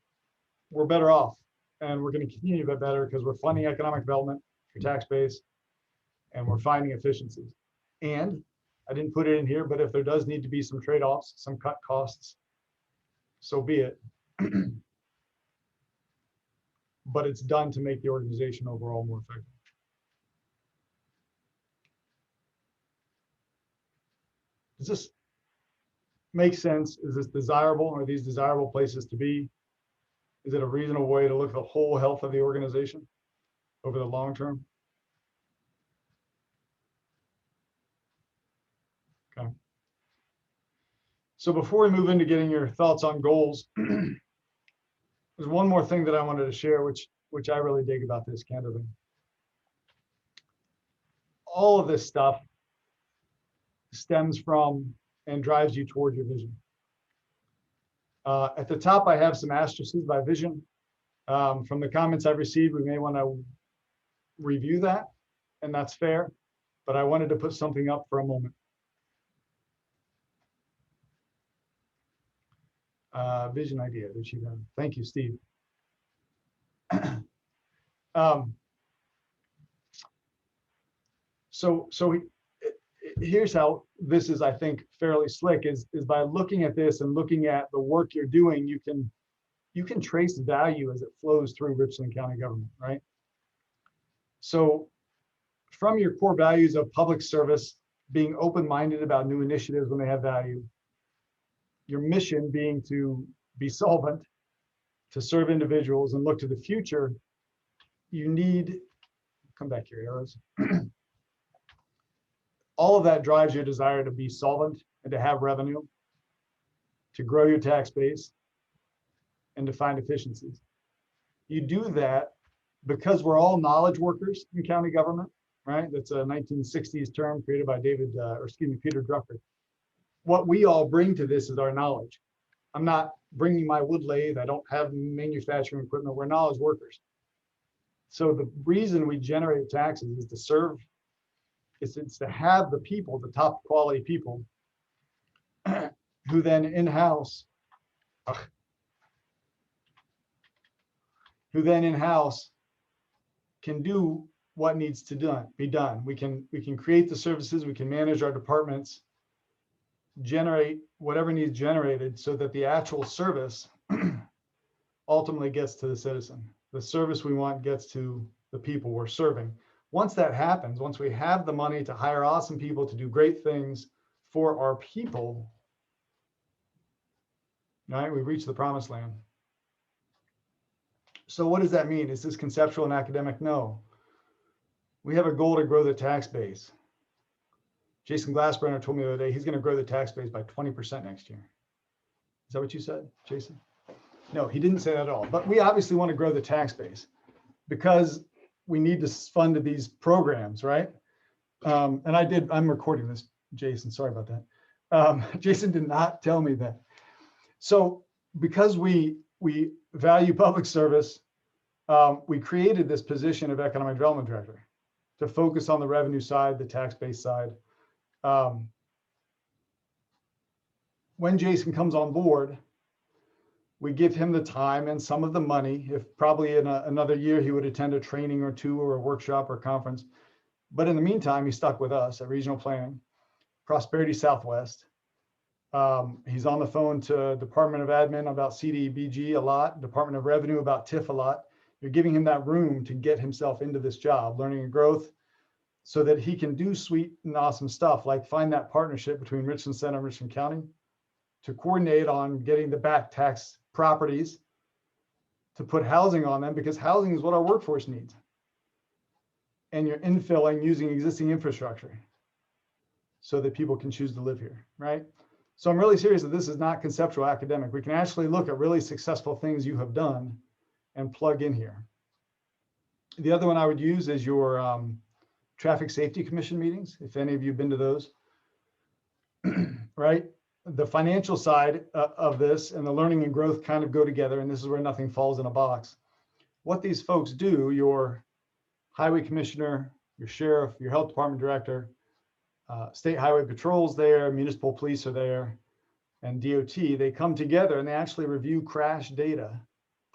[SPEAKER 3] we're better off and we're going to continue to be better because we're funding economic development, your tax base, and we're finding efficiencies. And I didn't put it in here, but if there does need to be some trade-offs, some cut costs, so be it. But it's done to make the organization overall more effective. Does this make sense? Is this desirable? Are these desirable places to be? Is it a reasonable way to look at the whole health of the organization over the long term? Okay. So before we move into getting your thoughts on goals, there's one more thing that I wanted to share, which I really dig about this, candidly. All of this stuff stems from and drives you toward your vision. At the top, I have some asterisks by vision. From the comments I've received, we may want to review that, and that's fair, but I wanted to put something up for a moment. Vision idea that you have. Thank you, Steve. So here's how this is, I think, fairly slick is by looking at this and looking at the work you're doing, you can trace value as it flows through Richland County government, right? So from your core values of public service, being open-minded about new initiatives when they have value, your mission being to be solvent, to serve individuals and look to the future, you need, come back here, arrows. All of that drives your desire to be solvent and to have revenue, to grow your tax base, and to find efficiencies. You do that because we're all knowledge workers in county government, right? That's a 1960s term created by Peter Drucker. What we all bring to this is our knowledge. I'm not bringing my wood lathe. I don't have manufacturing equipment. We're knowledge workers. So the reason we generate taxes is to serve, it's to have the people, the top quality people, who then in-house, can do what needs to be done. We can create the services, we can manage our departments, generate whatever needs generated so that the actual service ultimately gets to the citizen. The service we want gets to the people we're serving. Once that happens, once we have the money to hire awesome people to do great things for our people, right, we've reached the promised land. So what does that mean? Is this conceptual and academic? No. We have a goal to grow the tax base. Jason Glassbrenner told me the other day he's going to grow the tax base by 20% next year. Is that what you said, Jason? No, he didn't say that at all. But we obviously want to grow the tax base because we need to fund these programs, right? And I'm recording this, Jason, sorry about that. Jason did not tell me that. So because we value public service, we created this position of economic development director to focus on the revenue side, the tax base side. When Jason comes on board, we give him the time and some of the money. If probably in another year, he would attend a training or two or a workshop or conference. But in the meantime, he's stuck with us at Regional Planning, Prosperity Southwest. He's on the phone to Department of Admin about CDBG a lot, Department of Revenue about TIF a lot. You're giving him that room to get himself into this job, learning and growth, so that he can do sweet and awesome stuff like find that partnership between Richland Center and Richland County to coordinate on getting the back tax properties to put housing on them, because housing is what our workforce needs. And you're infilling using existing infrastructure. so that people can choose to live here, right? So I'm really serious that this is not conceptual academic. We can actually look at really successful things you have done and plug in here. The other one I would use is your Traffic Safety Commission meetings, if any of you have been to those, right? The financial side of this and the learning and growth kind of go together, and this is where nothing falls in a box. What these folks do, your highway commissioner, your sheriff, your health department director, state highway patrols there, municipal police are there, and DOT, they come together and they actually review crash data,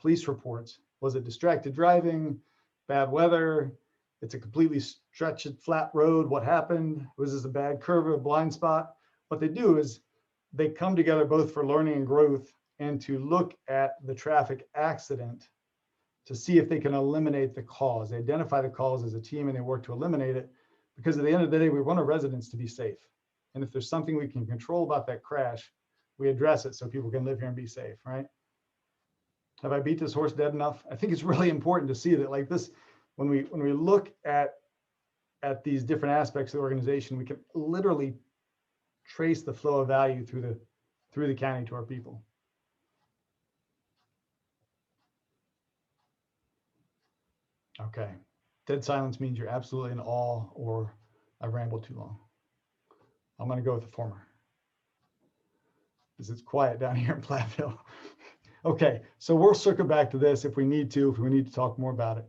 [SPEAKER 3] police reports. Was it distracted driving, bad weather? It's a completely stretched flat road. What happened? Was this a bad curve or a blind spot? What they do is they come together both for learning and growth and to look at the traffic accident to see if they can eliminate the cause. They identify the cause as a team and they work to eliminate it, because at the end of the day, we want our residents to be safe. And if there's something we can control about that crash, we address it so people can live here and be safe, right? Have I beat this horse dead enough? I think it's really important to see that, like this, when we look at these different aspects of the organization, we can literally trace the flow of value through the county to our people. Okay, dead silence means you're absolutely in awe or I've rambled too long. I'm going to go with the former, because it's quiet down here in Platteville. Okay, so we'll circle back to this if we need to talk more about it.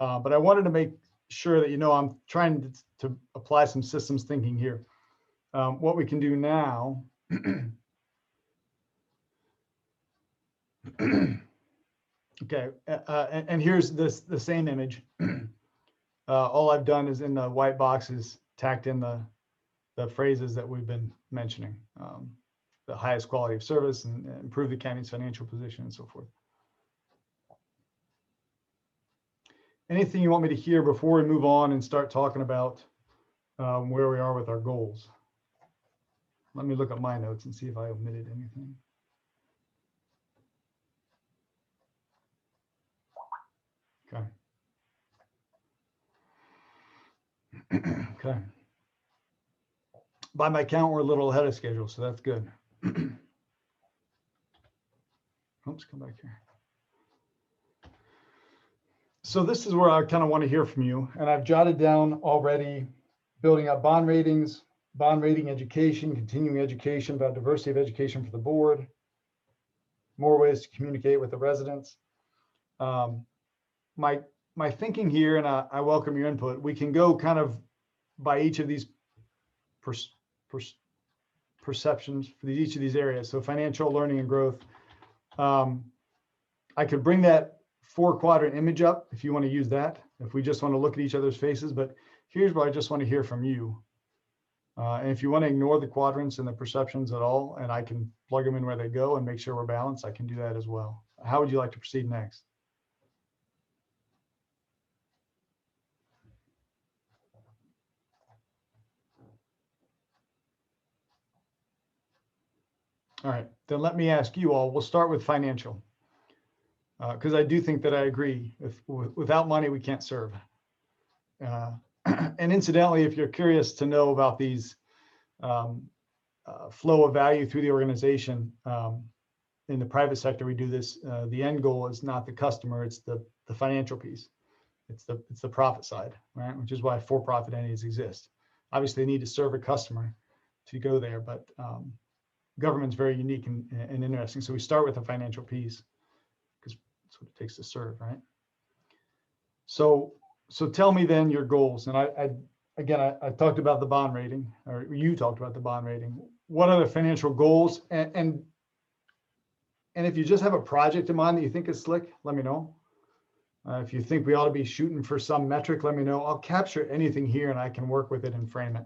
[SPEAKER 3] But I wanted to make sure that, you know, I'm trying to apply some systems thinking here. What we can do now, okay, and here's the same image. All I've done is in the white boxes tacked in the phrases that we've been mentioning. The highest quality of service and improve the county's financial position and so forth. Anything you want me to hear before we move on and start talking about where we are with our goals? Let me look at my notes and see if I omitted anything. Okay. Okay. By my count, we're a little ahead of schedule, so that's good. Oops, come back here. So this is where I kind of want to hear from you. And I've jotted down already building up bond ratings, bond rating education, continuing education about diversity of education for the board, more ways to communicate with the residents. My thinking here, and I welcome your input, we can go kind of by each of these perceptions for each of these areas. So financial, learning, and growth. I could bring that 4-quadrant image up if you want to use that, if we just want to look at each other's faces, but here's what I just want to hear from you. And if you want to ignore the quadrants and the perceptions at all, and I can plug them in where they go and make sure we're balanced, I can do that as well. How would you like to proceed next? All right, then let me ask you all, we'll start with financial. Because I do think that I agree, without money, we can't serve. And incidentally, if you're curious to know about these flow of value through the organization, in the private sector, we do this. The end goal is not the customer, it's the financial piece. It's the profit side, right? Which is why for-profit entities exist. Obviously, they need to serve a customer to go there, but government's very unique and interesting. So we start with the financial piece, because that's what it takes to serve, right? So tell me then your goals. And I talked about the bond rating, or you talked about the bond rating. What are the financial goals? And if you just have a project in mind that you think is slick, let me know. If you think we ought to be shooting for some metric, let me know. I'll capture anything here and I can work with it and frame it.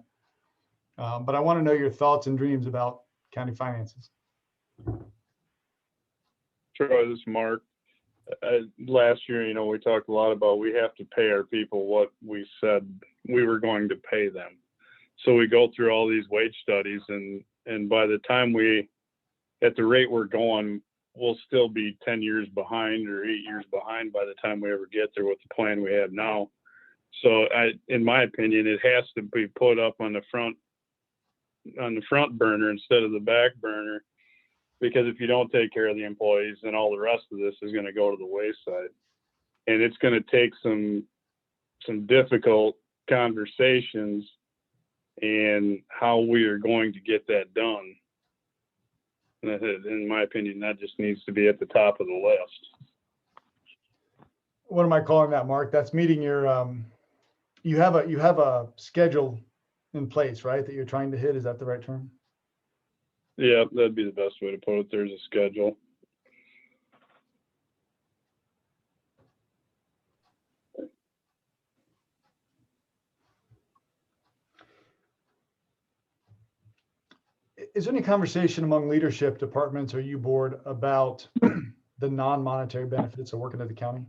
[SPEAKER 3] But I want to know your thoughts and dreams about county finances.
[SPEAKER 6] Troy, this is Mark. Last year, we talked a lot about we have to pay our people what we said we were going to pay them. So we go through all these wage studies, and by the time at the rate we're going, we'll still be 10 years behind or 8 years behind by the time we ever get there with the plan we have now. So in my opinion, it has to be put up on the front on the front burner instead of the back burner. Because if you don't take care of the employees, then all the rest of this is going to go to the wayside. And it's going to take some difficult conversations and how we are going to get that done. And in my opinion, that just needs to be at the top of the list.
[SPEAKER 3] What am I calling that, Mark? That's meeting your, you have a schedule in place, right? That you're trying to hit. Is that the right term?
[SPEAKER 6] Yeah, that'd be the best way to put it. There's a schedule.
[SPEAKER 3] Is there any conversation among leadership departments or you board about the non-monetary benefits of working at the county?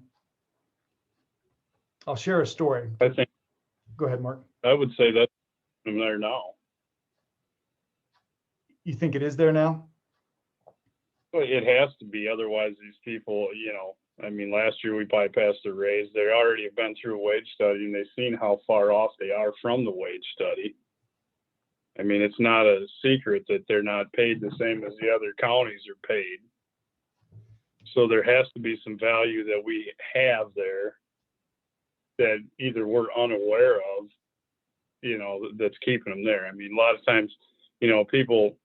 [SPEAKER 3] I'll share a story.
[SPEAKER 6] I think.
[SPEAKER 3] Go ahead, Mark.
[SPEAKER 6] I would say that's there now.
[SPEAKER 3] You think it is there now?
[SPEAKER 6] Well, it has to be. Otherwise, these people, you know, I mean, last year we bypassed a raise. They already have been through a wage study and they've seen how far off they are from the wage study. I mean, it's not a secret that they're not paid the same as the other counties are paid. So there has to be some value that we have there that either we're unaware of, you know, that's keeping them there. I mean, a lot of times, you know, people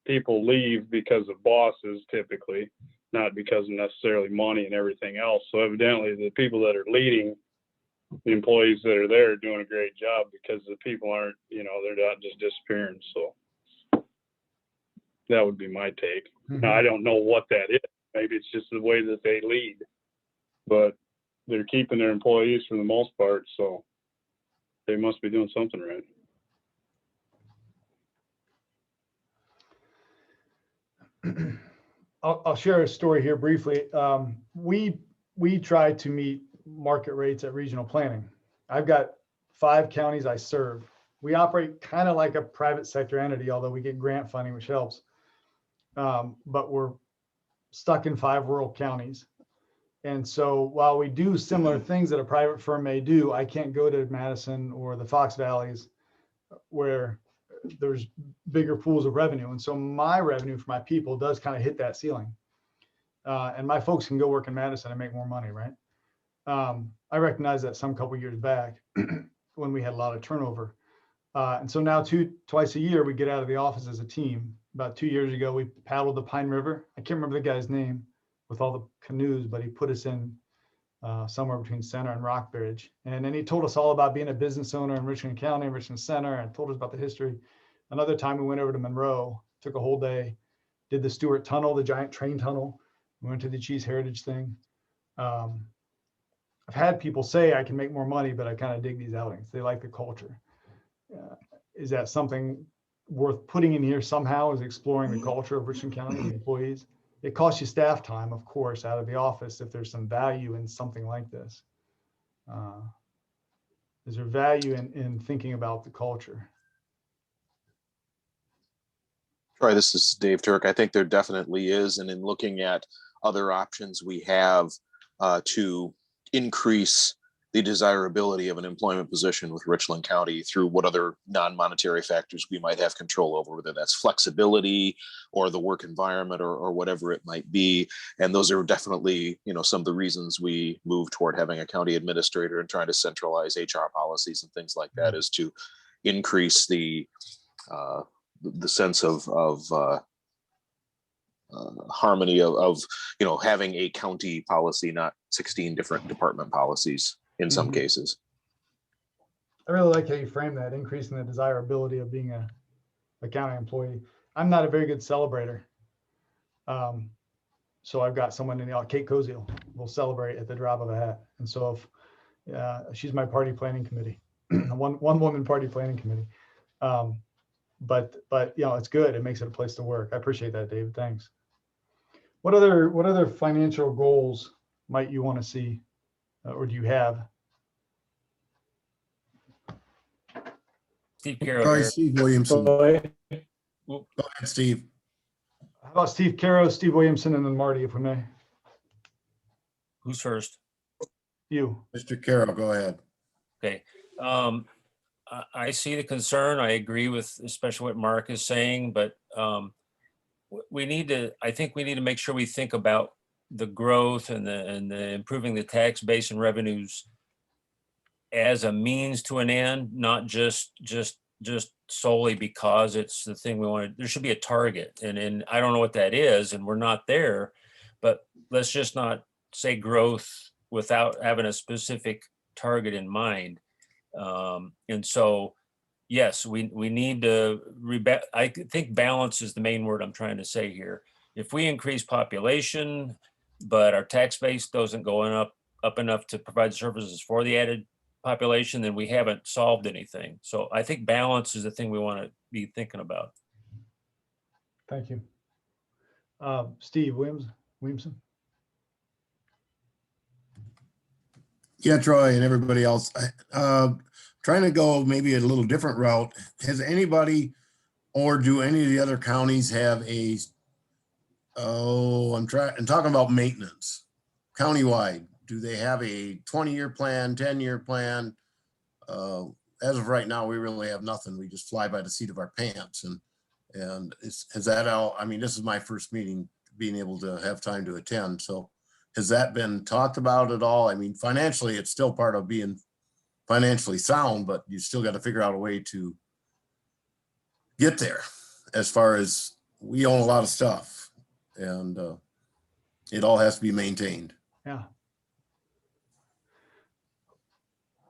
[SPEAKER 6] leave because of bosses typically, not because of necessarily money and everything else. So evidently the people that are leading the employees that are there are doing a great job because the people aren't, you know, they're not just disappearing. So that would be my take.
[SPEAKER 3] Mm-hmm.
[SPEAKER 6] Now, I don't know what that is. Maybe it's just the way that they lead, but they're keeping their employees for the most part. So they must be doing something right.
[SPEAKER 3] I'll share a story here briefly. We try to meet market rates at regional planning. I've got 5 counties I serve. We operate kind of like a private sector entity, although we get grant funding, which helps. But we're stuck in 5 rural counties. And so while we do similar things that a private firm may do, I can't go to Madison or the Fox Valleys where there's bigger pools of revenue. And so my revenue for my people does kind of hit that ceiling. And my folks can go work in Madison and make more money, right? I recognized that some couple years back when we had a lot of turnover. And so now twice a year, we get out of the office as a team. About 2 years ago, we paddled the Pine River. I can't remember the guy's name with all the canoes, but he put us in somewhere between Center and Rockbridge. And then he told us all about being a business owner in Richland County, Richland Center, and told us about the history. Another time we went over to Monroe, took a whole day, did the Stewart Tunnel, the giant train tunnel. We went to the Cheese Heritage thing. I've had people say I can make more money, but I kind of dig these outings. They like the culture. Is that something worth putting in here somehow, is exploring the culture of Richland County, the employees? It costs you staff time, of course, out of the office if there's some value in something like this. Is there value in thinking about the culture?
[SPEAKER 13] Troy, this is Dave Turk. I think there definitely is. And in looking at other options we have to increase the desirability of an employment position with Richland County through what other non-monetary factors we might have control over, whether that's flexibility or the work environment or whatever it might be. And those are definitely, you know, some of the reasons we move toward having a county administrator and trying to centralize HR policies and things like that, is to increase the sense of harmony of, you know, having a county policy, not 16 different department policies in some cases.
[SPEAKER 3] I really like how you frame that, increasing the desirability of being a county employee. I'm not a very good celebrator. So I've got someone in the, Kate Koziel will celebrate at the drop of a hat. And so if she's my party planning committee, one woman party planning committee. But you know, it's good. It makes it a place to work. I appreciate that, David. Thanks. What other financial goals might you want to see, or do you have?
[SPEAKER 11] Steve Carroll.
[SPEAKER 14] Sorry, Steve Williamson. Go ahead, Steve.
[SPEAKER 3] How about Steve Carroll, Steve Williamson, and then Marty, if we may?
[SPEAKER 11] Who's first?
[SPEAKER 3] You.
[SPEAKER 14] Mr. Carroll, go ahead.
[SPEAKER 11] Okay. I see the concern. I agree with especially what Mark is saying, but we need to, I think we need to make sure we think about the growth and the improving the tax base and revenues as a means to an end, not just solely because it's the thing we want. There should be a target, and I don't know what that is, and we're not there, but let's just not say growth without having a specific target in mind. And so, yes, we need to, I think balance is the main word I'm trying to say here. If we increase population, but our tax base doesn't go up enough to provide services for the added population, then we haven't solved anything. So I think balance is the thing we want to be thinking about.
[SPEAKER 3] Thank you. Steve Williamson.
[SPEAKER 14] Yeah, Troy and everybody else, trying to go maybe a little different route. Has anybody, or do any of the other counties have a, I'm talking about maintenance, countywide. Do they have a 20-year plan, 10-year plan? As of right now, we really have nothing. We just fly by the seat of our pants. And is that all? I mean, this is my first meeting being able to have time to attend. So has that been talked about at all? I mean, financially, it's still part of being financially sound, but you still got to figure out a way to get there. As far as we own a lot of stuff, and it all has to be maintained.
[SPEAKER 3] Yeah.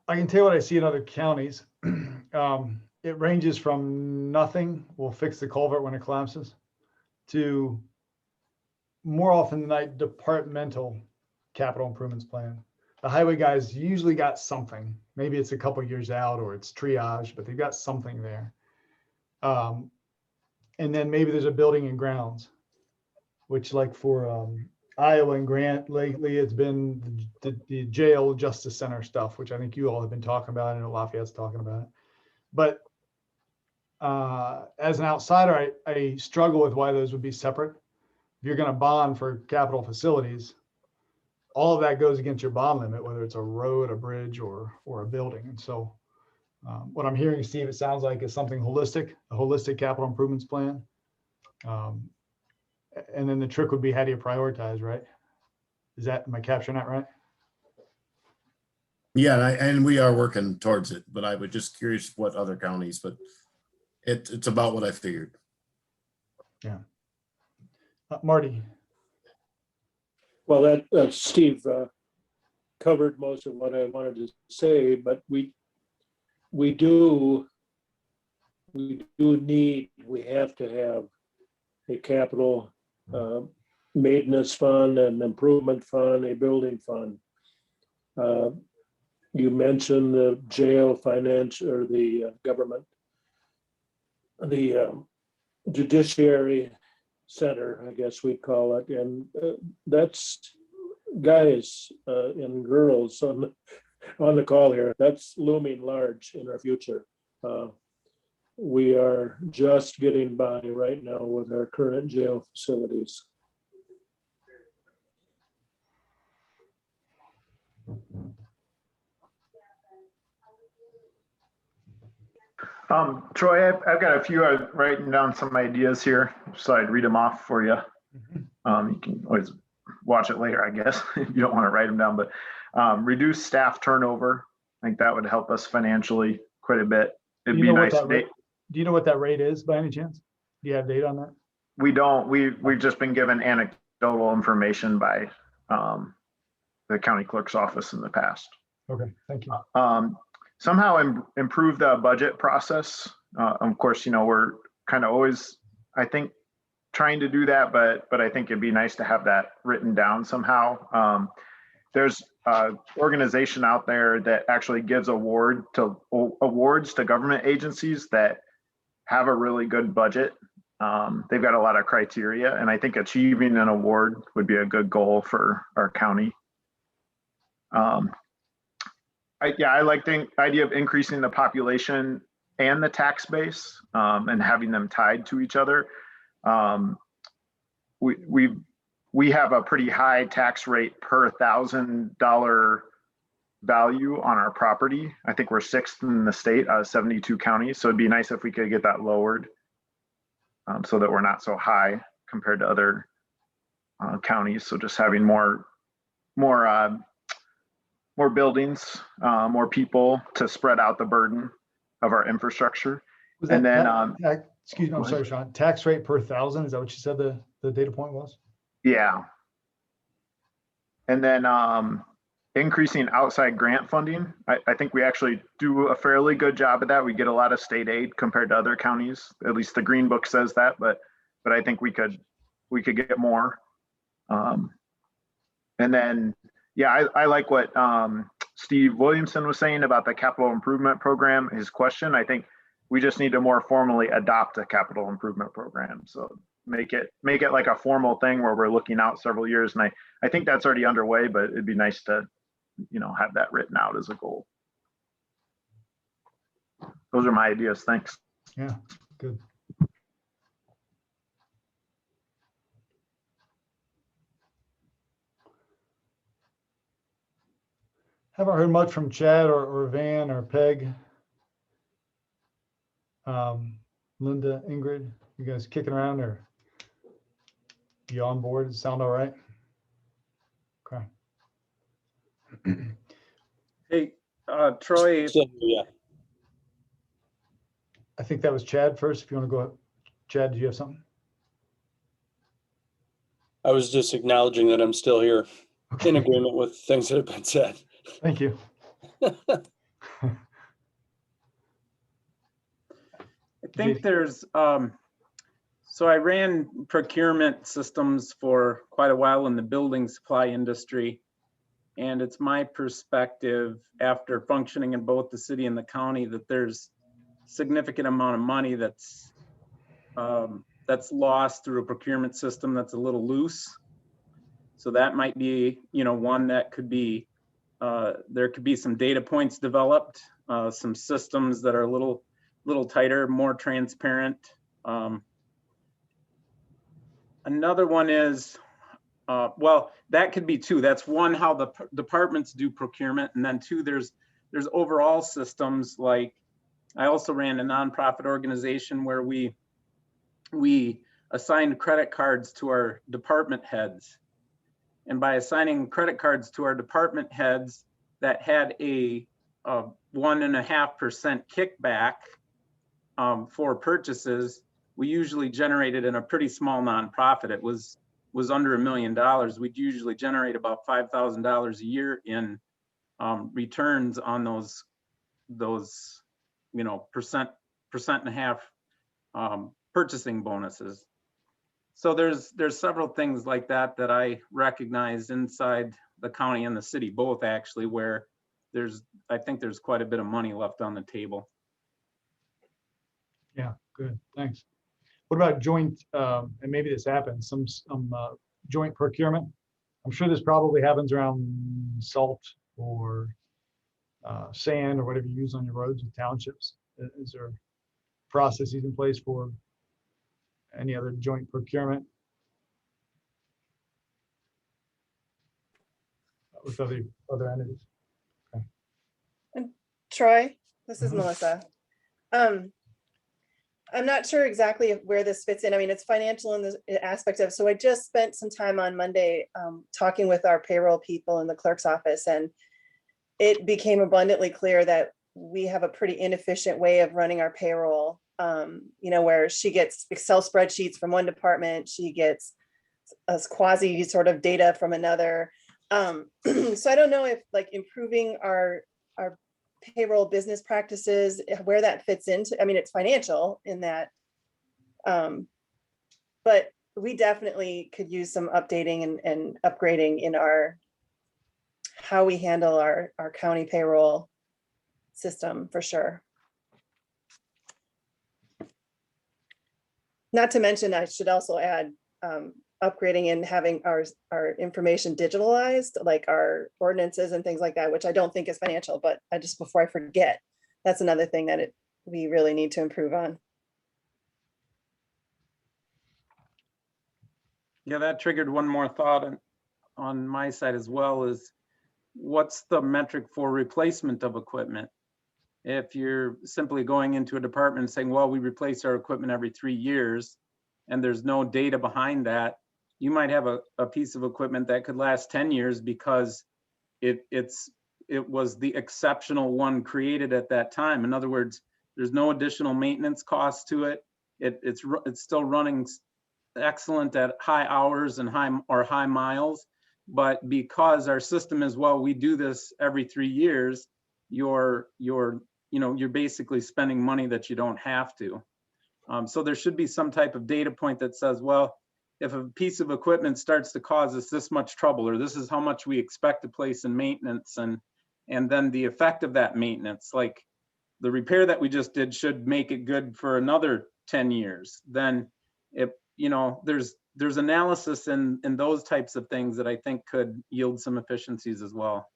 [SPEAKER 3] I can tell you what I see in other counties. It ranges from nothing, we'll fix the culvert when it collapses, to more often than not, departmental capital improvements plan. The highway guys usually got something. Maybe it's a couple years out or it's triage, but they've got something there. And then maybe there's a building and grounds, which like for Iowa and Grant lately, it's been the jail justice center stuff, which I think you all have been talking about. I know Lafayette's talking about it. But as an outsider, I struggle with why those would be separate. If you're going to bond for capital facilities, all of that goes against your bond limit, whether it's a road, a bridge, or a building. And so what I'm hearing, Steve, it sounds like is something holistic, a holistic capital improvements plan. And then the trick would be, how do you prioritize, right? Am I capturing that right?
[SPEAKER 14] Yeah, and we are working towards it, but I was just curious what other counties, but it's about what I figured.
[SPEAKER 3] Yeah. Marty.
[SPEAKER 7] Well, that Steve covered most of what I wanted to say, but we have to have a capital maintenance fund, an improvement fund, a building fund. You mentioned the jail finance, or the government, the Judiciary Center, I guess we'd call it. And that's, guys and girls on the call here, that's looming large in our future. We are just getting by right now with our current jail facilities.
[SPEAKER 10] Troy, I've got a few. I'm writing down some ideas here, so I'd read them off for you. You can always watch it later, I guess, if you don't want to write them down. But reduce staff turnover. I think that would help us financially quite a bit. It'd be nice.
[SPEAKER 3] Do you know what that rate is by any chance? Do you have data on that?
[SPEAKER 10] We don't. We've just been given anecdotal information by the county clerk's office in the past.
[SPEAKER 3] Okay, thank you.
[SPEAKER 10] Somehow improve the budget process. Of course, we're kind of always, I think, trying to do that, but I think it'd be nice to have that written down somehow. There's an organization out there that actually gives awards to government agencies that have a really good budget. They've got a lot of criteria, and I think achieving an award would be a good goal for our county. I like the idea of increasing the population and the tax base, and having them tied to each other. We have a pretty high tax rate per $1,000 value on our property. I think we're 6th in the state out of 72 counties. So it'd be nice if we could get that lowered so that we're not so high compared to other counties. So just having more buildings, more people to spread out the burden of our infrastructure.
[SPEAKER 3] Was
[SPEAKER 10] And then,
[SPEAKER 3] excuse me, I'm
[SPEAKER 10] go
[SPEAKER 3] sorry, Sean, tax rate per thousand, is that what you said the data point was?
[SPEAKER 10] yeah. And then increasing outside grant funding. I think we actually do a fairly good job of that. We get a lot of state aid compared to other counties. At least the Green Book says that, but I think we could get more. And then, yeah, I like what Steve Williamson was saying about the capital improvement program, his question. I think we just need to more formally adopt a capital improvement program. So make it like a formal thing where we're looking out several years. And I think that's already underway, but it'd be nice to, have that written out as a goal. Those are my ideas. Thanks.
[SPEAKER 3] Yeah, good. Haven't heard much from Chad or Van or Peg. Linda, Ingrid, you guys kicking around or you on board? Does it sound all right? Okay.
[SPEAKER 2] Hey, Troy,
[SPEAKER 15] Yeah.
[SPEAKER 3] I think that was Chad first. If you want to go ahead. Chad, do you have something?
[SPEAKER 15] I was just acknowledging that I'm still here in agreement with things that have been said.
[SPEAKER 3] Thank you.
[SPEAKER 2] I think there's, so I ran procurement systems for quite a while in the building supply industry. And it's my perspective, after functioning in both the city and the county, that there's significant amount of money that's lost through a procurement system that's a little loose. So that might be, one that could be, there could be some data points developed, some systems that are a little tighter, more transparent. Another one is, well, that could be two. That's one, how the departments do procurement. And then two, there's overall systems. Like I also ran a nonprofit organization where we assigned credit cards to our department heads. And by assigning credit cards to our department heads that had a 1.5% kickback for purchases, we usually generated in a pretty small nonprofit. It was under $1 million. We'd usually generate about $5,000 a year in returns on those percent and a half purchasing bonuses. So there's several things like that that I recognize inside the county and the city, both actually, where I think there's quite a bit of money left on the table.
[SPEAKER 3] Yeah, good. Thanks. What about joint, and maybe this happens, some joint procurement? I'm sure this probably happens around salt or sand or whatever you use on your roads with townships. Is there processes in place for any other joint procurement with other entities? Okay.
[SPEAKER 16] Troy, this is Melissa. I'm not sure exactly where this fits in. I mean, it's financial in the aspect of, so I just spent some time on Monday talking with our payroll people in the clerk's office, and it became abundantly clear that we have a pretty inefficient way of running our payroll, where she gets Excel spreadsheets from one department, she gets a quasi sort of data from another. So I don't know if like improving our payroll business practices, where that fits into. I mean, it's financial in that, but we definitely could use some updating and upgrading in how we handle our county payroll system for sure. Not to mention, I should also add upgrading and having our information digitalized, like our ordinances and things like that, which I don't think is financial, but before I forget, that's another thing that we really need to improve on.
[SPEAKER 2] Yeah, that triggered one more thought on my side as well, is what's the metric for replacement of equipment? If you're simply going into a department and saying, well, we replace our equipment every 3 years, and there's no data behind that, you might have a piece of equipment that could last 10 years because it was the exceptional one created at that time. In other words, there's no additional maintenance cost to it. It's still running excellent at high hours and high miles. But because our system is, well, we do this every 3 years, you're basically spending money that you don't have to. So there should be some type of data point that says, well, if a piece of equipment starts to cause us this much trouble, or this is how much we expect to place in maintenance, and then the effect of that maintenance, like the repair that we just did should make it good for another 10 years. Then there's analysis in those types of things that I think could yield some efficiencies as well.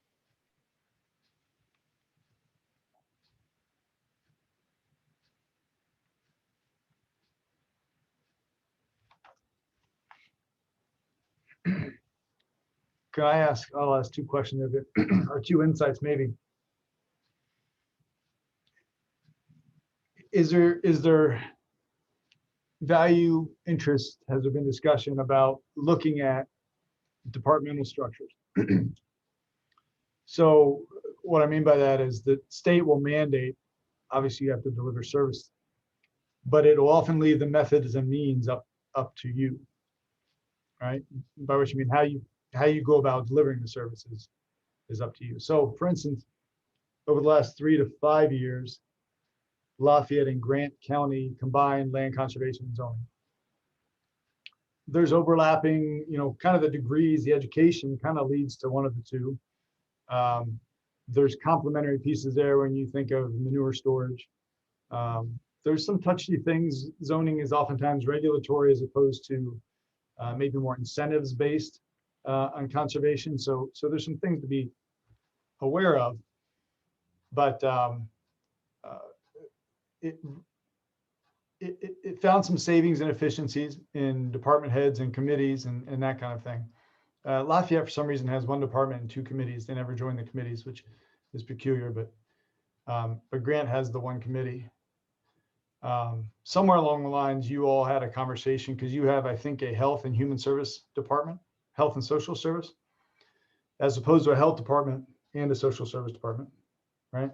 [SPEAKER 3] I'll ask two questions of it, or two insights maybe. Is there value, interest, has there been discussion about looking at departmental structures? So what I mean by that is the state will mandate, obviously you have to deliver service, but it will often leave the methods and means up to you, right? By which I mean how you go about delivering the services is up to you. So for instance, over the last 3 to 5 years, Lafayette and Grant County combined land conservation and zoning. There's overlapping, kind of the degrees, the education kind of leads to one of the two. There's complementary pieces there when you think of manure storage. There's some touchy things. Zoning is oftentimes regulatory as opposed to maybe more incentives based on conservation. So there's some things to be aware of, but it found some savings and efficiencies in department heads and committees and that kind of thing. Lafayette, for some reason, has one department and 2 committees. They never join the committees, which is peculiar, but Grant has the one committee. Somewhere along the lines, you all had a conversation because you have, I think, a health and human service department, health and social service, as opposed to a health department and a social service department, right?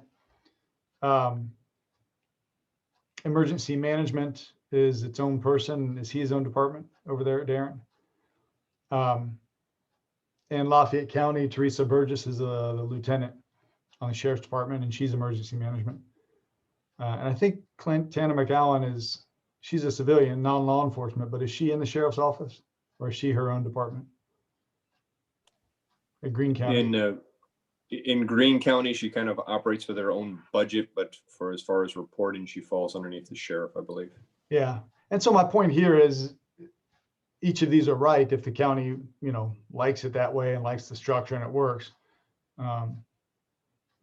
[SPEAKER 3] Emergency management is its own person. Is he his own department over there, Darren? And Lafayette County, Teresa Burgess is the lieutenant on the sheriff's department, and she's emergency management. And I think Tana McAllen she's a civilian, non-law enforcement, but is she in the sheriff's office or is she her own department? At Greene County.
[SPEAKER 8] In Greene County, she kind of operates with her own budget, but as far as reporting, she falls underneath the sheriff, I believe. Yeah.
[SPEAKER 3] And so my point here is each of these are right if the county, likes it that way and likes the structure and it works.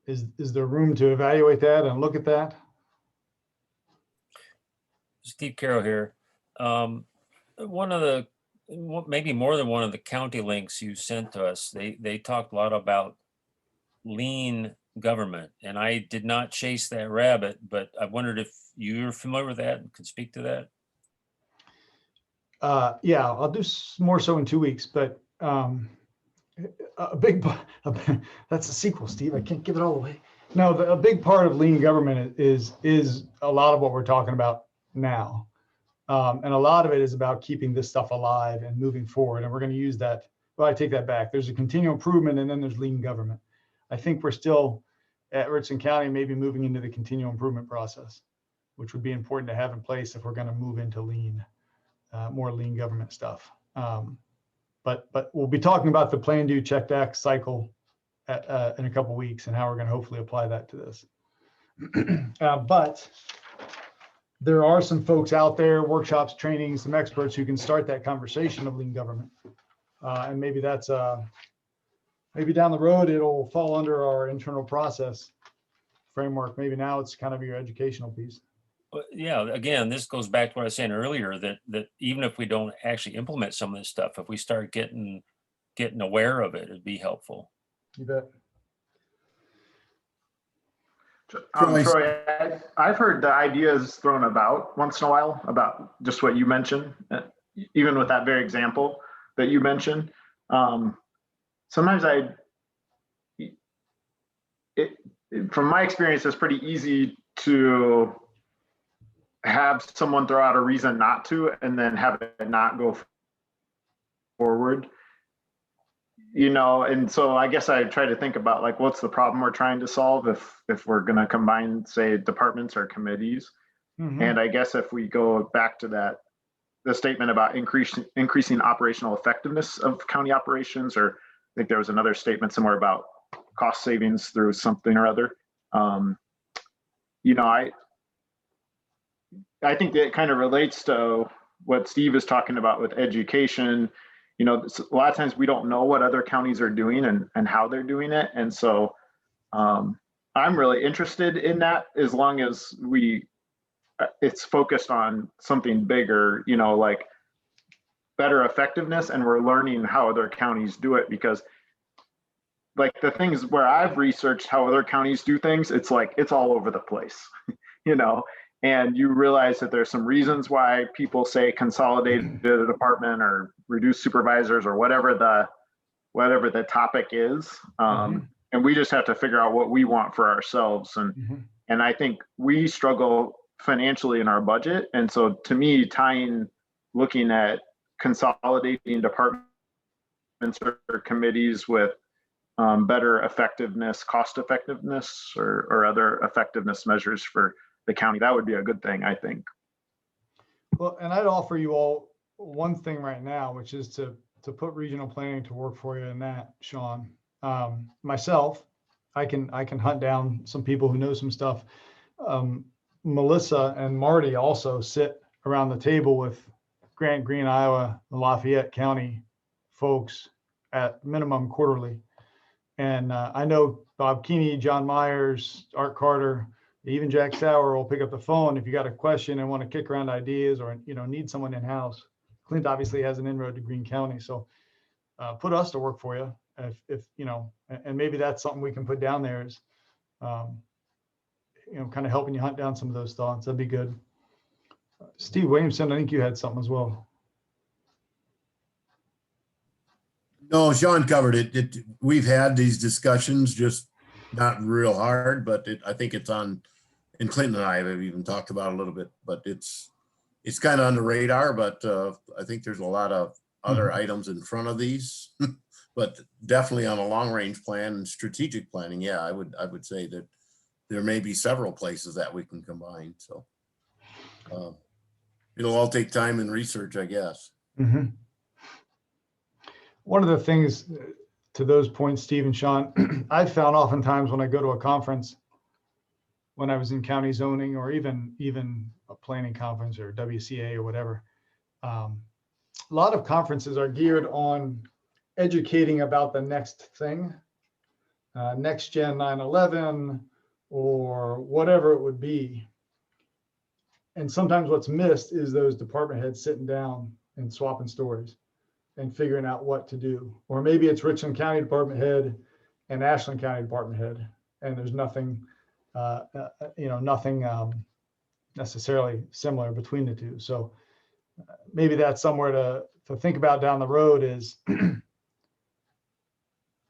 [SPEAKER 3] Is there room to evaluate that and look at that?
[SPEAKER 11] Steve Carroll here. Maybe more than one of the county links you sent to us, they talked a lot about lean government, and I did not chase that rabbit, but I wondered if you're familiar with that and could speak to that.
[SPEAKER 3] Yeah, I'll do more so in 2 weeks, but that's a sequel, Steve. I can't give it all away. No, a big part of lean government is a lot of what we're talking about now. And a lot of it is about keeping this stuff alive and moving forward. And we're going to use that. Well, I take that back. There's a continual improvement and then there's lean government. I think we're still at Richland County, maybe moving into the continual improvement process, which would be important to have in place if we're going to move into lean, more lean government stuff. But we'll be talking about the plan, do, check, act cycle in a couple of weeks and how we're going to hopefully apply that to this. But there are some folks out there, workshops, trainings, some experts who can start that conversation of lean government. And maybe that's maybe down the road, it'll fall under our internal process framework. Maybe now it's kind of your educational piece.
[SPEAKER 11] But yeah, again, this goes back to what I was saying earlier, that even if we don't actually implement some of this stuff, if we start getting aware of it, it'd be helpful.
[SPEAKER 3] You bet.
[SPEAKER 10] Troy, I've heard the ideas thrown about once in a while about just what you mentioned, even with that very example that you mentioned. Sometimes from my experience, it's pretty easy to have someone throw out a reason not to, and then have it not go forward. And so I guess I try to think about like, what's the problem we're trying to solve if we're going to combine, say, departments or committees.
[SPEAKER 3] Mhm.
[SPEAKER 10] And I guess if we go back to the statement about increasing operational effectiveness of county operations, or I think there was another statement somewhere about cost savings through something or other. I think that kind of relates to what Steve is talking about with education. A lot of times we don't know what other counties are doing and how they're doing it. And so I'm really interested in that, as long as it's focused on something bigger, like better effectiveness, and we're learning how other counties do it. Because like the things where I've researched how other counties do things, it's like, it's all over the place, and you realize that there's some reasons why people say consolidate a department or reduce supervisors or whatever the topic is. And we just have to figure out what we want for ourselves. And I think we struggle financially in our budget. And so to me, looking at consolidating departments or committees with better effectiveness, cost effectiveness, or other effectiveness measures for the county, that would be a good thing, I think.
[SPEAKER 3] Well, and I'd offer you all one thing right now, which is to put regional planning to work for you in that, Sean. Myself, I can hunt down some people who know some stuff. Melissa and Marty also sit around the table with Grant Green, Iowa, and Lafayette County folks at minimum quarterly. And I know Bob Keeney, John Myers, Art Carter, even Jack Sauer will pick up the phone if you got a question and want to kick around ideas, or need someone in-house. Clint obviously has an inroad to Greene County, so put us to work for you if and maybe that's something we can put down there is kind of helping you hunt down some of those thoughts. That'd be good. Steve Williamson, I think you had something as well.
[SPEAKER 14] No, Sean covered it. We've had these discussions, just not real hard, but I think it's on, and Clinton and I have even talked about it a little bit, but it's kind of on the radar, but I think there's a lot of other items in front of these, but definitely on a long range plan and strategic planning. Yeah, I would say that there may be several places that we can combine. So it'll all take time and research, I guess.
[SPEAKER 3] One of the things to those points, Steve and Sean, I've found oftentimes when I go to a conference, when I was in county zoning or even a planning conference or WCA or whatever, a lot of conferences are geared on educating about the next thing, next gen 9/11 or whatever it would be. And sometimes what's missed is those department heads sitting down and swapping stories and figuring out what to do. Or maybe it's Richland County Department Head and Ashland County Department Head, and there's nothing, nothing necessarily similar between the two. So maybe that's somewhere to think about down the road is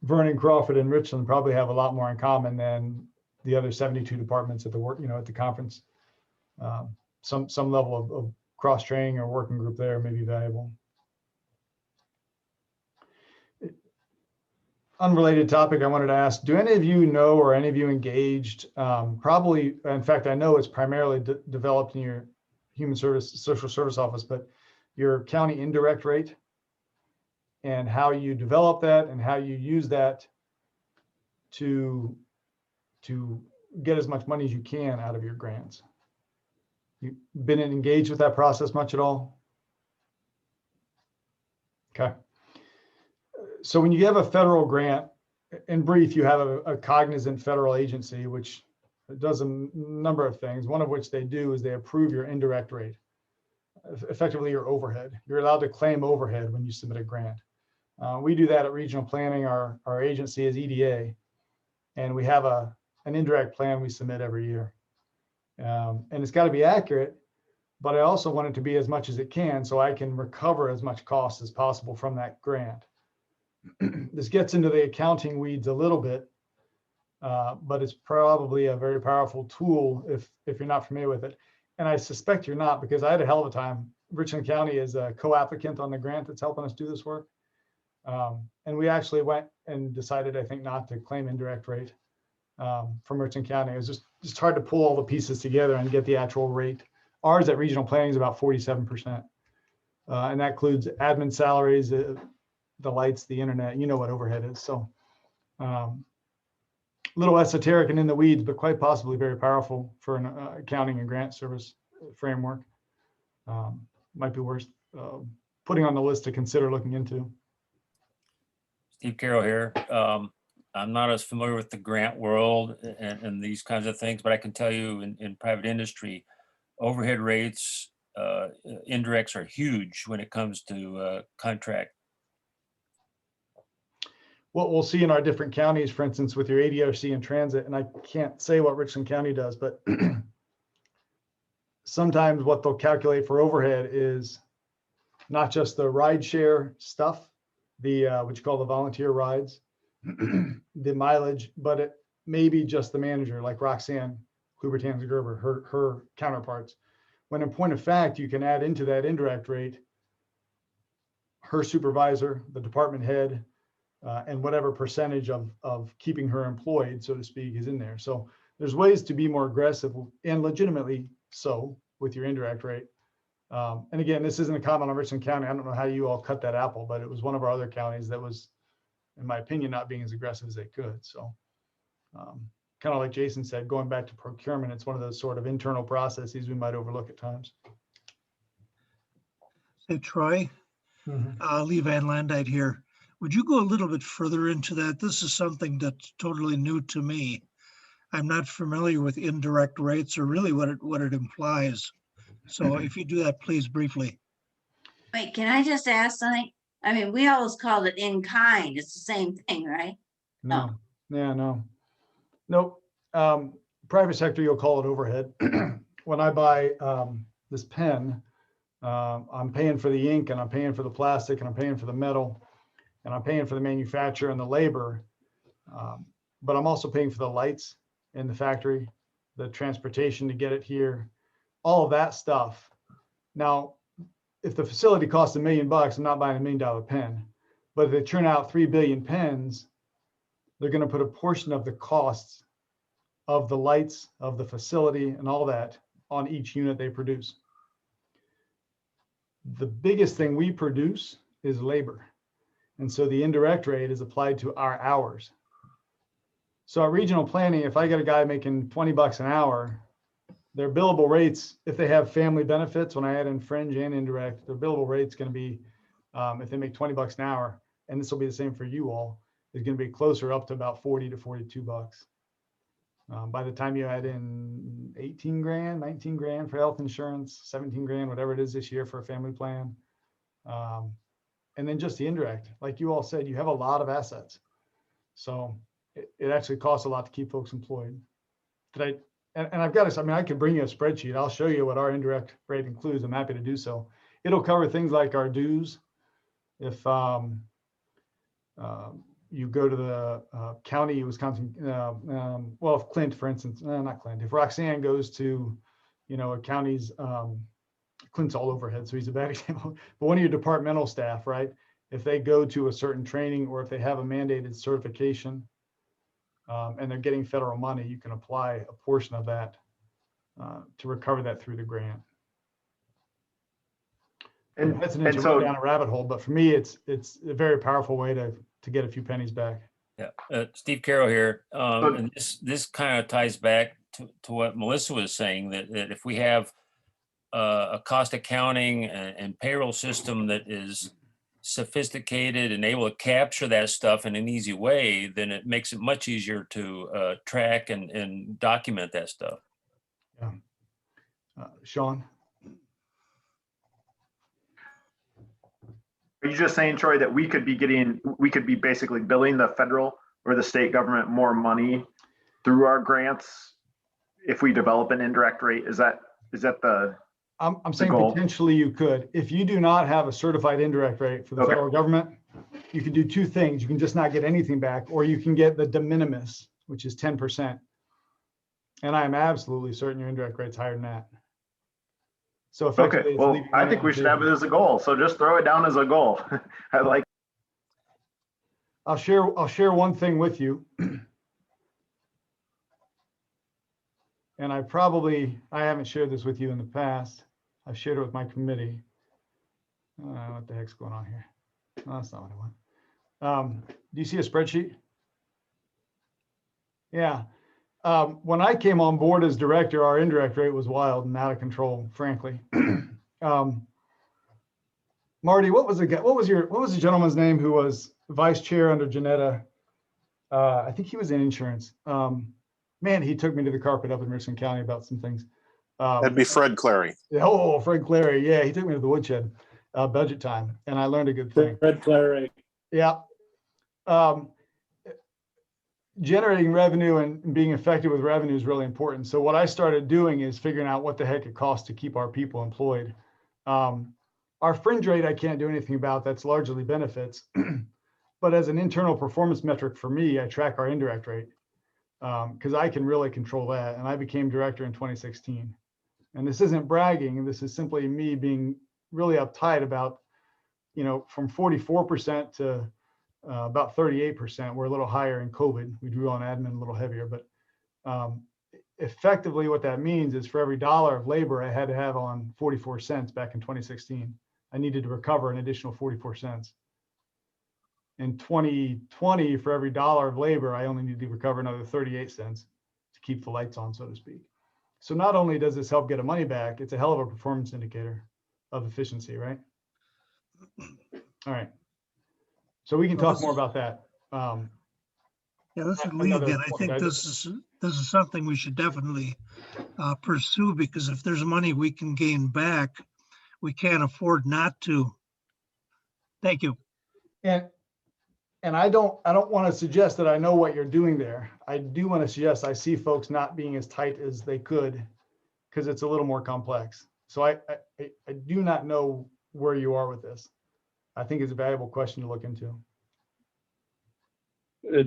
[SPEAKER 3] Vernon, Crawford, and Richland probably have a lot more in common than the other 72 departments at the work, at the conference. Some level of cross training or working group there may be valuable. Unrelated topic I wanted to ask, do any of you know or any of you engaged, probably, in fact, I know it's primarily developed in your human service, social service office, but your county indirect rate and how you develop that and how you use that to get as much money as you can out of your grants? You've been engaged with that process much at all? Okay. So when you have a federal grant, in brief, you have a cognizant federal agency, which does a number of things. One of which they do is they approve your indirect rate, effectively your overhead. You're allowed to claim overhead when you submit a grant. We do that at regional planning. Our agency is EDA, and we have an indirect plan we submit every year. And it's got to be accurate, but I also want it to be as much as it can so I can recover as much cost as possible from that grant. This gets into the accounting weeds a little bit, but it's probably a very powerful tool if you're not familiar with it. And I suspect you're not, because I had a hell of a time. Richland County is a co-applicant on the grant that's helping us do this work. And we actually went and decided, I think, not to claim indirect rate from Richland County. It was just hard to pull all the pieces together and get the actual rate. Ours at regional planning is about 47%. And that includes admin salaries, the lights, the internet, you know what overhead is. So a little esoteric and in the weeds, but quite possibly very powerful for an accounting and grant service framework. Might be worth putting on the list to consider looking into.
[SPEAKER 11] Steve Carroll here. I'm not as familiar with the grant world and these kinds of things, but I can tell you in private industry, overhead rates, indirects are huge when it comes to contract.
[SPEAKER 3] What we'll see in our different counties, for instance, with your ADRC and transit, and I can't say what Richland County does, but sometimes what they'll calculate for overhead is not just the ride share stuff, the what you call the volunteer rides, the mileage, but it may be just the manager, like Roxanne Kluber-Tanz-Gerber, her counterparts. When in point of fact, you can add into that indirect rate her supervisor, the department head, and whatever percentage of keeping her employed, so to speak, is in there. So there's ways to be more aggressive and legitimately so with your indirect rate. And again, this isn't a comment on Richland County. I don't know how you all cut that apple, but it was one of our other counties that was, in my opinion, not being as aggressive as they could. So kind of like Jason said, going back to procurement, it's one of those sort of internal processes we might overlook at times.
[SPEAKER 9] Hey, Troy, Lee Van Landite here. Would you go a little bit further into that? This is something that's totally new to me. I'm not familiar with indirect rates or really what it implies. So if you do that, please briefly.
[SPEAKER 12] Wait, can I just ask something? I mean, we always called it in kind. It's the same thing, right?
[SPEAKER 3] No, yeah, no. Nope. Private sector, you'll call it overhead. When I buy this pen, I'm paying for the ink and I'm paying for the plastic and I'm paying for the metal and I'm paying for the manufacturer and the labor. But I'm also paying for the lights in the factory, the transportation to get it here, all of that stuff. Now, if the facility costs $1 million, I'm not buying $1 million pen. But if they turn out 3 billion pens, they're going to put a portion of the costs of the lights, of the facility, and all that on each unit they produce. The biggest thing we produce is labor. And so the indirect rate is applied to our hours. So at regional planning, if I get a guy making 20 bucks an hour, their billable rates, if they have family benefits, when I add in fringe and indirect, their billable rate's going to be, if they make 20 bucks an hour, and this will be the same for you all, is going to be closer up to about 40 to 42 bucks. By the time you add in 18 grand, 19 grand for health insurance, 17 grand, whatever it is this year for a family plan. And then just the indirect, like you all said, you have a lot of assets. So it actually costs a lot to keep folks employed. And I've got to, I mean, I could bring you a spreadsheet. I'll show you what our indirect rate includes. I'm happy to do so. It'll cover things like our dues. If you go to the county, Wisconsin, well, if Clint, for instance, not Clint, if Roxanne goes to, a county's, Clint's all overhead, so he's a bad example, but one of your departmental staff, right? If they go to a certain training or if they have a mandated certification and they're getting federal money, you can apply a portion of that to recover that through the grant. And that's an
[SPEAKER 10] so
[SPEAKER 11] down
[SPEAKER 3] a rabbit hole, but for me, it's a very powerful way to get a few pennies back.
[SPEAKER 11] Yeah, Steve Carroll here. And this kind of ties back to what Melissa was saying, that if we have a cost accounting and payroll system that is sophisticated and able to capture that stuff in an easy way, then it makes it much easier to track and document that stuff.
[SPEAKER 3] Yeah. Sean?
[SPEAKER 10] Are you just saying, Troy, that we could be basically billing the federal or the state government more money through our grants if we develop an indirect rate? Is that the,
[SPEAKER 3] I'm saying
[SPEAKER 10] goal?
[SPEAKER 3] potentially you could. If you do not have a certified indirect rate for the
[SPEAKER 10] Okay.
[SPEAKER 3] federal government, you can do two things. You can just not get anything back, or you can get the de minimis, which is 10%. And I am absolutely certain your indirect rate's higher than that. So effectively,
[SPEAKER 10] okay,
[SPEAKER 3] it's
[SPEAKER 10] well,
[SPEAKER 3] leaving
[SPEAKER 10] I
[SPEAKER 3] money
[SPEAKER 10] think
[SPEAKER 3] on
[SPEAKER 10] we
[SPEAKER 3] the
[SPEAKER 10] should have it
[SPEAKER 3] table.
[SPEAKER 10] as a goal. So just throw it down as a goal. I like.
[SPEAKER 3] I'll share one thing with you. And I haven't shared this with you in the past. I've shared it with my committee. What the heck's going on here? No, that's not what I want. Do you see a spreadsheet? Yeah. When I came on board as director, our indirect rate was wild and out of control, frankly. Marty, what was the gentleman's name who was vice chair under Janetta? I think he was in insurance. Man, he took me to the carpet up in Richland County about some things.
[SPEAKER 13] That'd be Fred Clary.
[SPEAKER 3] Oh, Fred Clary. Yeah, he took me to the woodshed budget time, and I learned a good thing.
[SPEAKER 7] Fred Clary.
[SPEAKER 3] Yeah. Generating revenue and being effective with revenue is really important. So what I started doing is figuring out what the heck it costs to keep our people employed. Our fringe rate, I can't do anything about. That's largely benefits. But as an internal performance metric for me, I track our indirect rate because I can really control that. And I became director in 2016. And this isn't bragging. This is simply me being really uptight about, from 44% to about 38%. We're a little higher in COVID. We drew on admin a little heavier, but effectively what that means is for every dollar of labor I had to have on 44 cents back in 2016, I needed to recover an additional 44 cents. In 2020, for every dollar of labor, I only need to recover another 38 cents to keep the lights on, so to speak. So not only does this help get a money back, it's a hell of a performance indicator of efficiency, right? All right. So we can talk more about that.
[SPEAKER 9] Yeah, this is Lee again. I think this is something we should definitely pursue, because if there's money we can gain back, we can't afford not to. Thank you.
[SPEAKER 3] And I don't want to suggest that I know what you're doing there. I do want to suggest I see folks not being as tight as they could because it's a little more complex. So I do not know where you are with this. I think it's a valuable question to look into.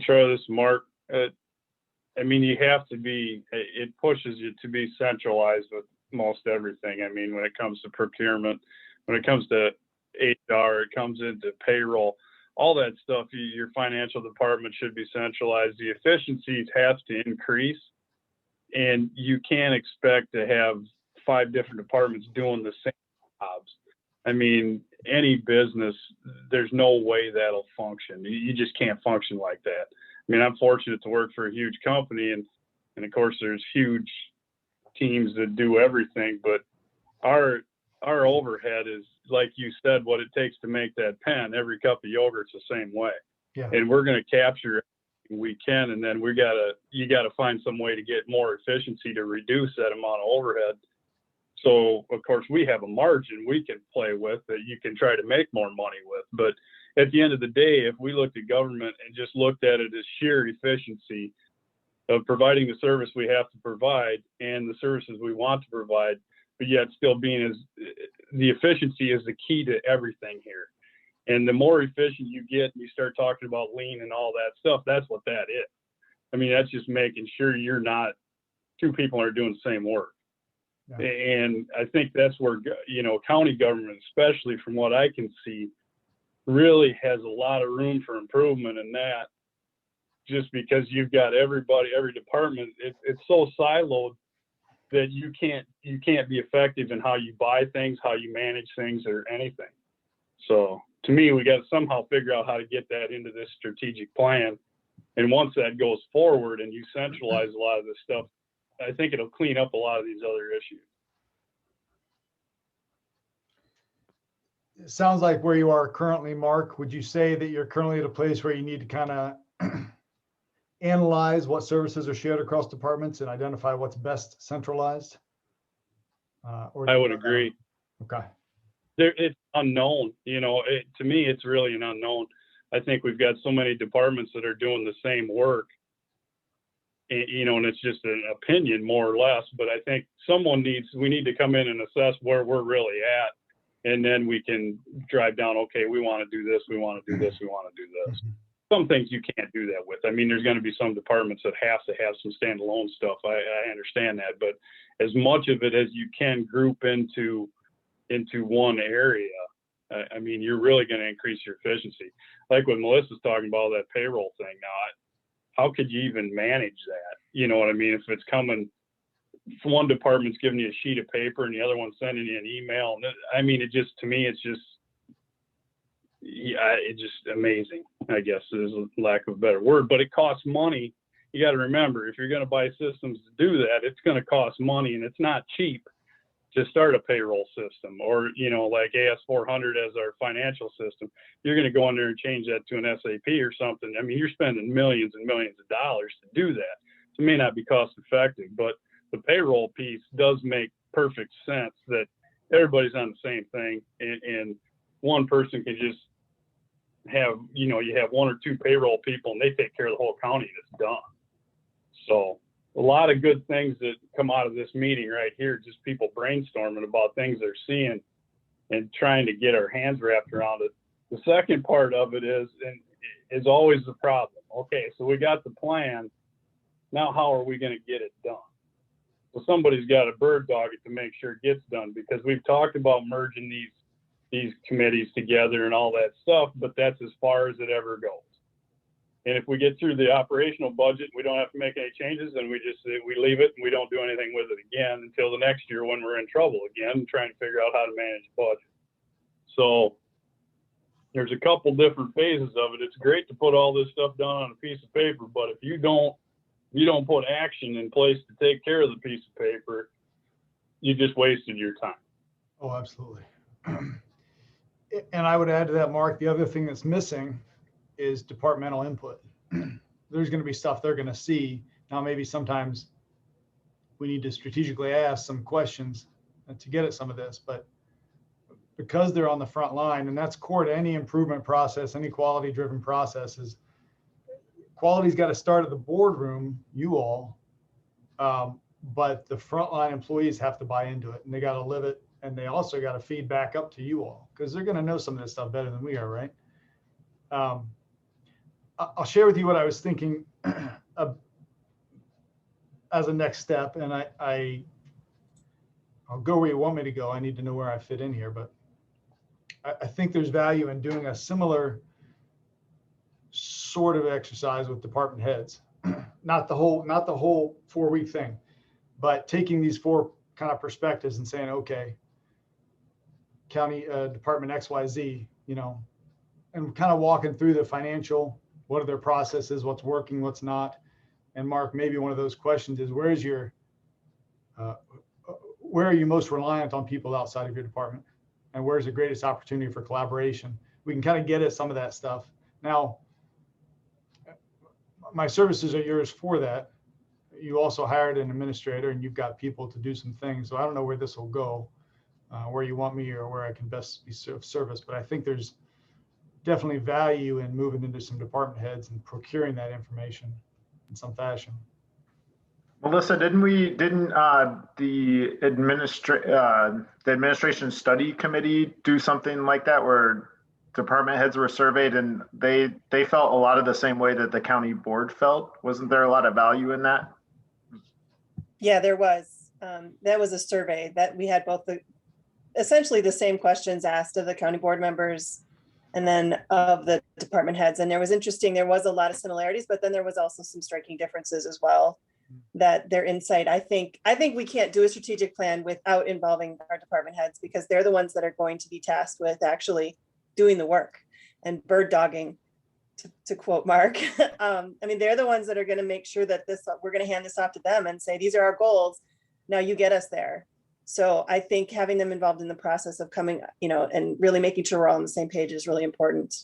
[SPEAKER 6] Troy, this is Mark. I mean, you have to be, it pushes you to be centralized with most everything. I mean, when it comes to procurement, when it comes to HR, it comes into payroll, all that stuff, your financial department should be centralized. The efficiencies have to increase, and you can't expect to have 5 different departments doing the same jobs. I mean, any business, there's no way that'll function. You just can't function like that. I mean, I'm fortunate to work for a huge company, and of course there's huge teams that do everything, but our overhead is, like you said, what it takes to make that pen. Every cup of yogurt's the same way.
[SPEAKER 3] Yeah.
[SPEAKER 6] And we're going to capture everything we can, and then you gotta find some way to get more efficiency to reduce that amount of overhead. So of course we have a margin we can play with that you can try to make more money with. But at the end of the day, if we looked at government and just looked at it as sheer efficiency of providing the service we have to provide and the services we want to provide, but yet still being the efficiency is the key to everything here. And the more efficient you get, and you start talking about lean and all that stuff, that's what that is. I mean, that's just making sure you're not, 2 people are doing the same work. Yeah. And I think that's where, county government, especially from what I can see, really has a lot of room for improvement in that, just because you've got every department, it's so siloed that you can't be effective in how you buy things, how you manage things, or anything. So to me, we got to somehow figure out how to get that into this strategic plan. And once that goes forward and you centralize a lot of this stuff, I think it'll clean up a lot of these other issues.
[SPEAKER 3] It sounds like where you are currently, Mark, would you say that you're currently at a place where you need to kind of analyze what services are shared across departments and identify what's best centralized?
[SPEAKER 6] I would agree.
[SPEAKER 3] Okay.
[SPEAKER 6] It's unknown. To me, it's really an unknown. I think we've got so many departments that are doing the same work. you know, and it's just an opinion more or less, but I think we need to come in and assess where we're really at. And then we can drive down, okay, we want to do this, we want to do this, we want to do this. Some things you can't do that with. I mean, there's going to be some departments that have to have some standalone stuff. I understand that, but as much of it as you can group into one area, I mean, you're really going to increase your efficiency. Like what Melissa's talking about, that payroll thing. Now, how could you even manage that? You know what I mean? If it's coming, one department's giving you a sheet of paper and the other one's sending you an email. And I mean, it just, to me, it's just, yeah, it's just amazing, I guess, is a lack of a better word, but it costs money. You got to remember, if you're going to buy systems to do that, it's going to cost money, and it's not cheap to start a payroll system, or, you know, like AS400 as our financial system. You're going to go in there and change that to an SAP or something. I mean, you're spending millions and millions of dollars to do that. It may not be cost effective, but the payroll piece does make perfect sense that everybody's on the same thing, and one person can just have, you know, you have one or two payroll people and they take care of the whole county and it's done. So a lot of good things that come out of this meeting right here, just people brainstorming about things they're seeing and trying to get our hands wrapped around it. The second part of it is always the problem. Okay, so we got the plan. Now how are we going to get it done? So somebody's got to bird dog it to make sure it gets done, because we've talked about merging these committees together and all that stuff, but that's as far as it ever goes. And if we get through the operational budget, we don't have to make any changes, and we leave it and we don't do anything with it again until the next year when we're in trouble again, trying to figure out how to manage the budget. So there's a couple different phases of it. It's great to put all this stuff down on a piece of paper, but if you don't put action in place to take care of the piece of paper, you just wasted your time.
[SPEAKER 3] Oh, absolutely. And I would add to that, Mark, the other thing that's missing is departmental input. There's going to be stuff they're going to see. Now, maybe sometimes we need to strategically ask some questions to get at some of this, but because they're on the front line, and that's core to any improvement process, any quality driven processes, quality's got to start at the boardroom, you all, but the frontline employees have to buy into it, and they got to live it. And they also got to feed back up to you all, because they're going to know some of this stuff better than we are, right? I'll share with you what I was thinking as a next step, and I'll go where you want me to go. I need to know where I fit in here, but I think there's value in doing a similar sort of exercise with department heads. Not the whole 4-week thing, but taking these 4 kind of perspectives and saying, okay, county department XYZ, you know, and kind of walking through the financial, what are their processes, what's working, what's not. And Mark, maybe one of those questions is, where are you most reliant on people outside of your department, and where's the greatest opportunity for collaboration? We can kind of get at some of that stuff. Now, my services are yours for that. You also hired an administrator, and you've got people to do some things. So I don't know where this will go, where you want me or where I can best be of service. But I think there's definitely value in moving into some department heads and procuring that information in some fashion.
[SPEAKER 10] Melissa, didn't the administration study committee do something like that, where department heads were surveyed and they felt a lot of the same way that the county board felt? Wasn't there a lot of value in that?
[SPEAKER 16] Yeah, there was. That was a survey that we had both essentially the same questions asked of the county board members and then of the department heads. And there was a lot of similarities, but then there was also some striking differences as well, that their insight, I think we can't do a strategic plan without involving our department heads, because they're the ones that are going to be tasked with actually doing the work and bird dogging, to quote Mark. I mean, they're the ones that are going to make sure that we're going to hand this off to them and say, these are our goals. Now you get us there. So I think having them involved in the process of coming, you know, and really making sure we're all on the same page is really important.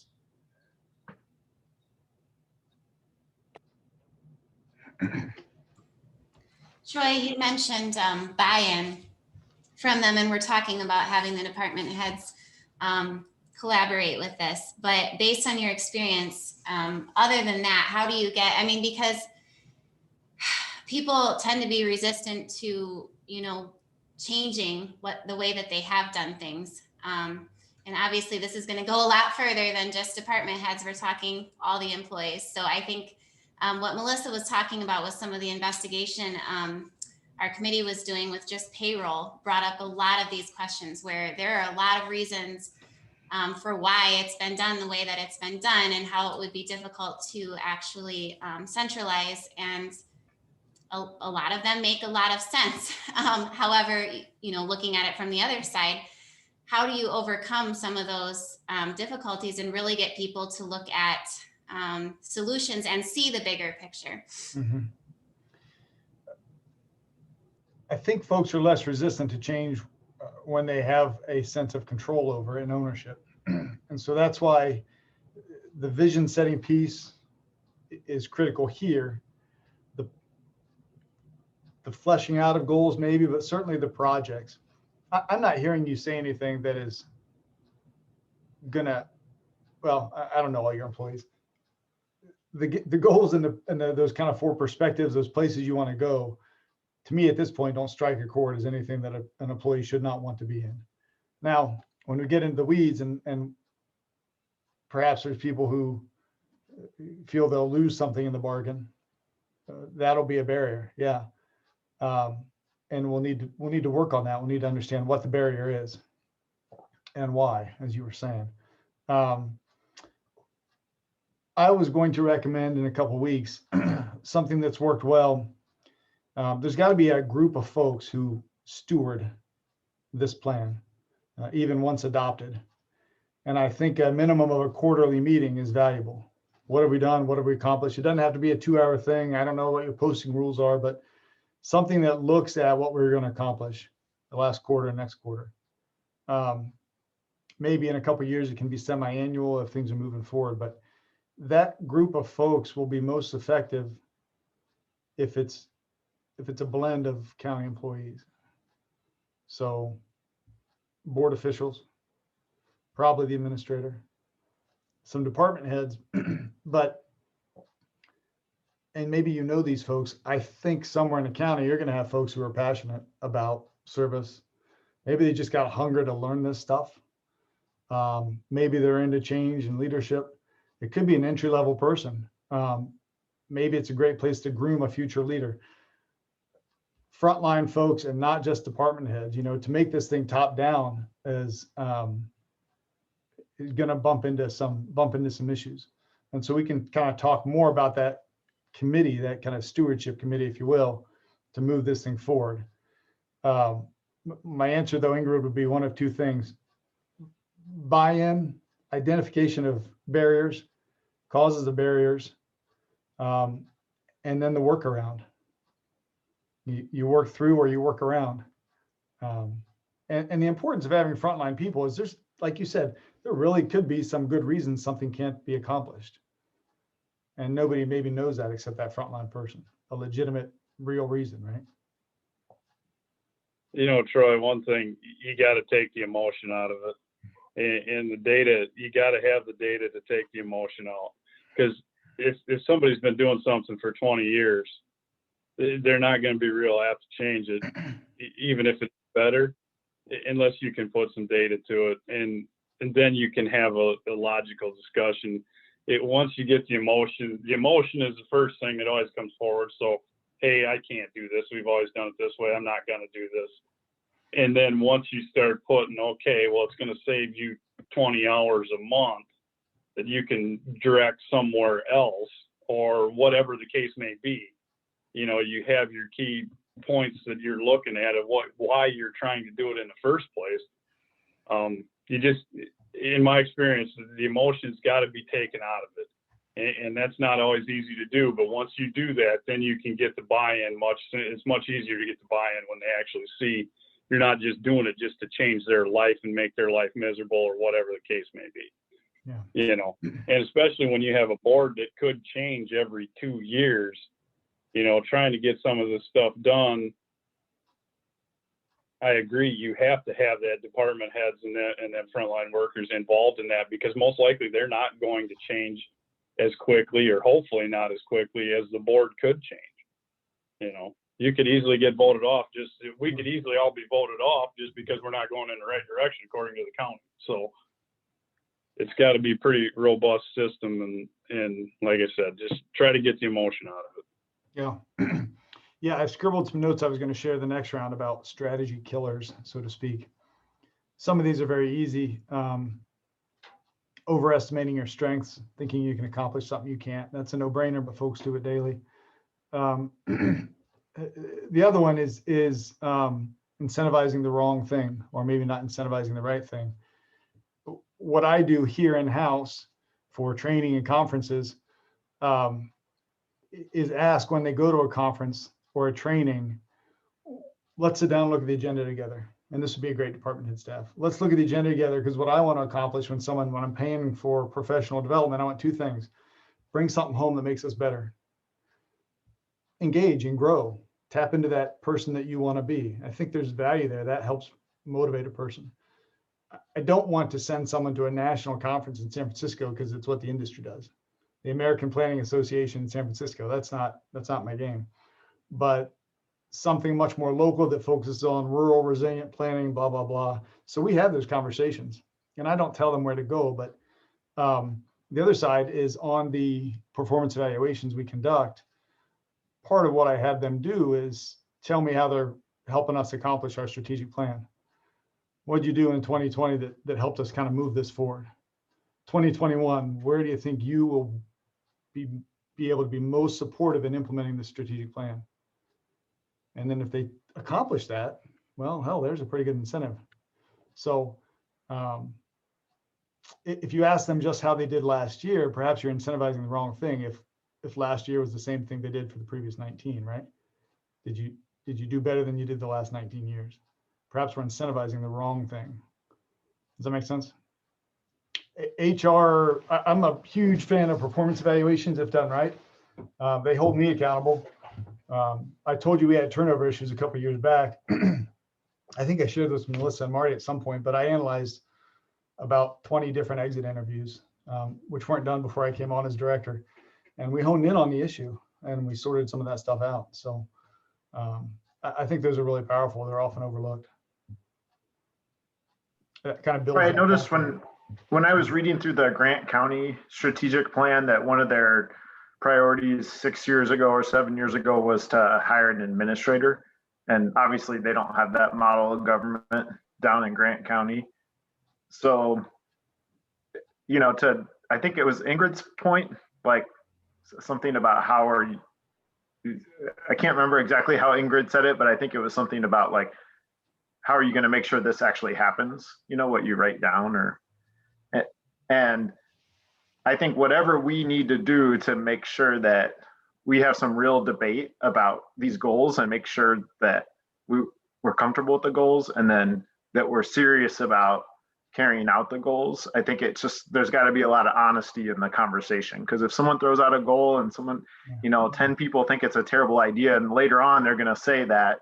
[SPEAKER 17] Troy, you mentioned buy-in from them, and we're talking about having the department heads collaborate with this. But based on your experience, other than that, how do you get, I mean, because people tend to be resistant to, changing the way that they have done things. And obviously this is going to go a lot further than just department heads. We're talking all the employees. So I think what Melissa was talking about was some of the investigation our committee was doing with just payroll brought up a lot of these questions where there are a lot of reasons for why it's been done the way that it's been done and how it would be difficult to actually centralize, and a lot of them make a lot of sense. However, looking at it from the other side, how do you overcome some of those difficulties and really get people to look at solutions and see the bigger picture?
[SPEAKER 3] Mm-hmm. I think folks are less resistant to change when they have a sense of control over and ownership. And so that's why the vision setting piece is critical here. The fleshing out of goals maybe, but certainly the projects. I'm not hearing you say anything that is gonna, well, I don't know all your employees. The goals and those kind of 4 perspectives, those places you want to go, to me at this point, don't strike a chord as anything that an employee should not want to be in. Now, when we get into the weeds and perhaps there's people who feel they'll lose something in the bargain, that'll be a barrier. Yeah. And we'll need to work on that. We'll need to understand what the barrier is and why, as you were saying. I was going to recommend in a couple of weeks something that's worked well. There's got to be a group of folks who steward this plan, even once adopted. And I think a minimum of a quarterly meeting is valuable. What have we done? What have we accomplished? It doesn't have to be a 2-hour thing. I don't know what your posting rules are, but something that looks at what we're going to accomplish the last quarter and next quarter. Maybe in a couple of years, it can be semi-annual if things are moving forward, but that group of folks will be most effective if it's a blend of county employees. So board officials, probably the administrator, some department heads, and maybe these folks. I think somewhere in the county, you're going to have folks who are passionate about service. Maybe they just got hunger to learn this stuff. Maybe they're into change and leadership. It could be an entry-level person. Maybe it's a great place to groom a future leader. Frontline folks and not just department heads, to make this thing top down is going to bump into some issues. And so we can kind of talk more about that committee, that kind of stewardship committee, if you will, to move this thing forward. My answer though, Ingrid, would be one of 2 things: buy-in, identification of barriers, causes of barriers, and then the workaround. You work through or you work around. And the importance of having frontline people is there's, like you said, there really could be some good reasons something can't be accomplished. And nobody maybe knows that except that frontline person, a legitimate, real reason, right?
[SPEAKER 6] Troy, one thing, you got to take the emotion out of it. And the data, you got to have the data to take the emotion out. Because if somebody's been doing something for 20 years, they're not going to be real apt to change it, even if it's better, unless you can put some data to it. And then you can have a logical discussion. Once you get the emotion is the first thing that always comes forward. So, hey, I can't do this. We've always done it this way. I'm not going to do this. And then once you start putting, okay, well, it's going to save you 20 hours a month that you can direct somewhere else, or whatever the case may be. You have your key points that you're looking at of why you're trying to do it in the first place. In my experience, the emotion's got to be taken out of it. And that's not always easy to do, but once you do that, then you can get the buy-in it's much easier to get the buy-in when they actually see you're not just doing it just to change their life and make their life miserable or whatever the case may be. Yeah. And especially when you have a board that could change every 2 years, trying to get some of this stuff done. I agree. You have to have that department heads and then frontline workers involved in that, because most likely they're not going to change as quickly, or hopefully not as quickly as the board could change. You know, you could easily get voted off. We could easily all be voted off just because we're not going in the right direction according to the county. So it's got to be a pretty robust system, and like I said, just try to get the emotion out of it.
[SPEAKER 3] Yeah. Yeah, I scribbled some notes I was going to share the next round about strategy killers, so to speak. Some of these are very easy. Overestimating your strengths, thinking you can accomplish something you can't. That's a no-brainer, but folks do it daily. The other one is incentivizing the wrong thing, or maybe not incentivizing the right thing. What I do here in-house for training and conferences is ask when they go to a conference or a training, let's sit down and look at the agenda together. And this would be a great department head staff. Let's look at the agenda together, because what I want to accomplish when I'm paying for professional development, I want two things. Bring something home that makes us better. Engage and grow. Tap into that person that you want to be. I think there's value there. That helps motivate a person. I don't want to send someone to a national conference in San Francisco because it's what the industry does. The American Planning Association in San Francisco, that's not my game. But something much more local that focuses on rural resilient planning, blah, blah, blah. So we have those conversations, and I don't tell them where to go, but the other side is on the performance evaluations we conduct. Part of what I have them do is tell me how they're helping us accomplish our strategic plan. What did you do in 2020 that helped us kind of move this forward? 2021, where do you think you will be able to be most supportive in implementing the strategic plan? And then if they accomplish that, well, hell, there's a pretty good incentive. So if you ask them just how they did last year, perhaps you're incentivizing the wrong thing. If last year was the same thing they did for the previous 19, right? Did you do better than you did the last 19 years? Perhaps we're incentivizing the wrong thing. Does that make sense? HR, I'm a huge fan of performance evaluations if done right. They hold me accountable. I told you we had turnover issues a couple of years back. I think I shared this with Melissa and Marty at some point, but I analyzed about 20 different exit interviews, which weren't done before I came on as director. And we honed in on the issue and we sorted some of that stuff out. So I think those are really powerful. They're often overlooked. That kind of builds.
[SPEAKER 10] I noticed when I was reading through the Grant County strategic plan that one of their priorities 6 years ago or 7 years ago was to hire an administrator. And obviously they don't have that model of government down in Grant County. So, you know, I think it was Ingrid's point, like something about how are you, I can't remember exactly how Ingrid said it, but I think it was something about like, how are you going to make sure this actually happens? You know, what you write down and I think whatever we need to do to make sure that we have some real debate about these goals and make sure that we're comfortable with the goals and then that we're serious about carrying out the goals. I think it's just, there's got to be a lot of honesty in the conversation, because if someone throws out a goal and someone, 10 people think it's a terrible idea and later on they're going to say that,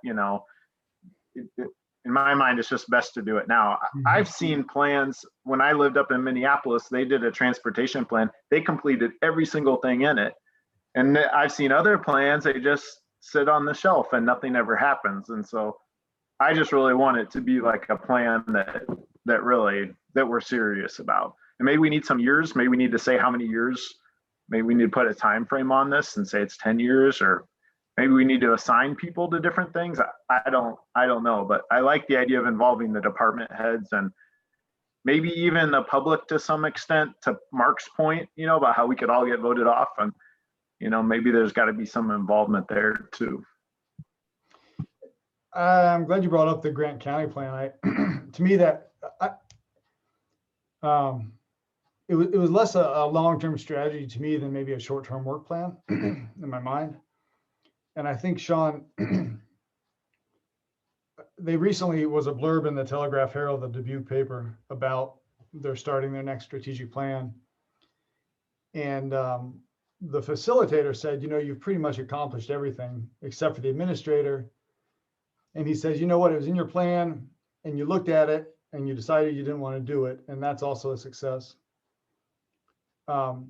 [SPEAKER 10] in my mind, it's just best to do it now. I've seen plans when I lived up in Minneapolis, they did a transportation plan. They completed every single thing in it. And I've seen other plans, they just sit on the shelf and nothing ever happens. And so I just really want it to be like a plan that we're serious about. And maybe we need some years, maybe we need to say how many years, maybe we need to put a time frame on this and say it's 10 years, or maybe we need to assign people to different things. I don't know, but I like the idea of involving the department heads and maybe even the public to some extent, to Mark's point, about how we could all get voted off, and, maybe there's got to be some involvement there too.
[SPEAKER 3] I'm glad you brought up the Grant County plan. To me, that it was less a long-term strategy to me than maybe a short-term work plan in my mind. And I think, Sean, they recently was a blurb in the Telegraph Herald, the Dubuque paper, about they're starting their next strategic plan. And the facilitator said, you've pretty much accomplished everything except for the administrator. And he says, you know what, it was in your plan and you looked at it and you decided you didn't want to do it. And that's also a success. The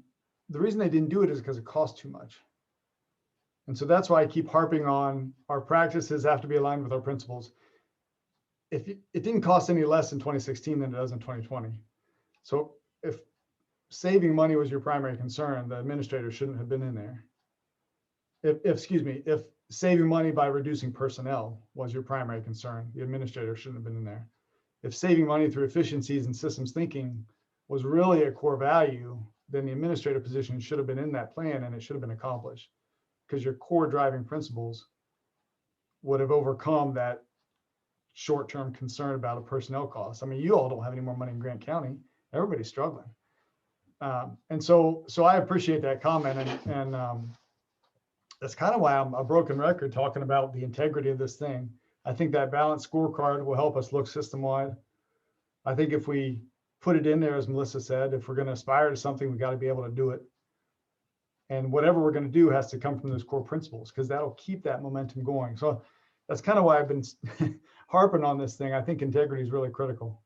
[SPEAKER 3] reason they didn't do it is because it cost too much. And so that's why I keep harping on our practices have to be aligned with our principles. If it didn't cost any less in 2016 than it does in 2020. So if saving money was your primary concern, the administrator shouldn't have been in there. If saving money by reducing personnel was your primary concern, the administrator shouldn't have been in there. If saving money through efficiencies and systems thinking was really a core value, then the administrative position should have been in that plan and it should have been accomplished, because your core driving principles would have overcome that short-term concern about a personnel cost. I mean, you all don't have any more money in Grant County. Everybody's struggling. And so I appreciate that comment. And that's kind of why I'm a broken record talking about the integrity of this thing. I think that balanced scorecard will help us look system-wide. I think if we put it in there, as Melissa said, if we're going to aspire to something, we got to be able to do it. And whatever we're going to do has to come from those core principles, because that'll keep that momentum going. So that's kind of why I've been harping on this thing. I think integrity is really critical.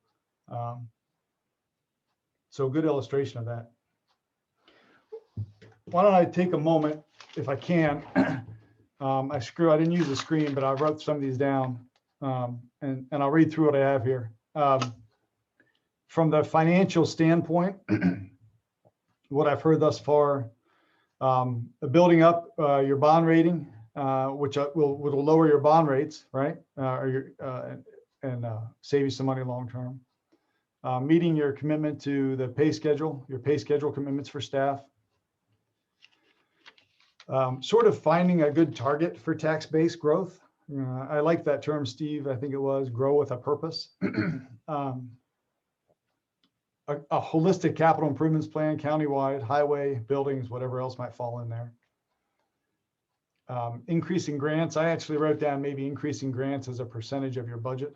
[SPEAKER 3] So good illustration of that. Why don't I take a moment, if I can. I didn't use the screen, but I wrote some of these down, and I'll read through what I have here. From the financial standpoint, what I've heard thus far, building up your bond rating, which will lower your bond rates, right? And save you some money long term. Meeting your commitment to the pay schedule, your pay schedule commitments for staff. Sort of finding a good target for tax-based growth. I like that term, Steve. I think it was grow with a purpose. A holistic capital improvements plan, countywide, highway, buildings, whatever else might fall in there. Increasing grants. I actually wrote down maybe increasing grants as a percentage of your budget.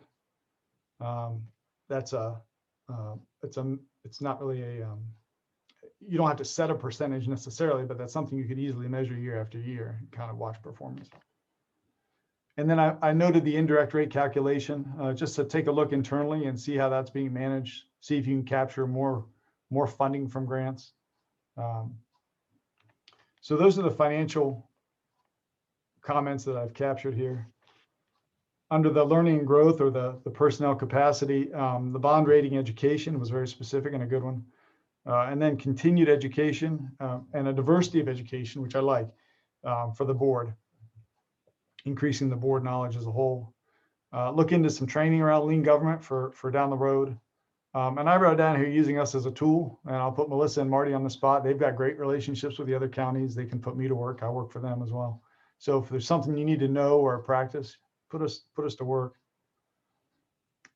[SPEAKER 3] It's not really a, you don't have to set a percentage necessarily, but that's something you could easily measure year after year and kind of watch performance. And then I noted the indirect rate calculation, just to take a look internally and see how that's being managed, see if you can capture more funding from grants. So those are the financial comments that I've captured here. Under the learning and growth, or the personnel capacity, the bond rating education was very specific and a good one. And then continued education and a diversity of education, which I like, for the board. Increasing the board knowledge as a whole. Look into some training around lean government for down the road. And I wrote down here using us as a tool, and I'll put Melissa and Marty on the spot. They've got great relationships with the other counties. They can put me to work. I work for them as well. So if there's something you need to know or practice, put us to work.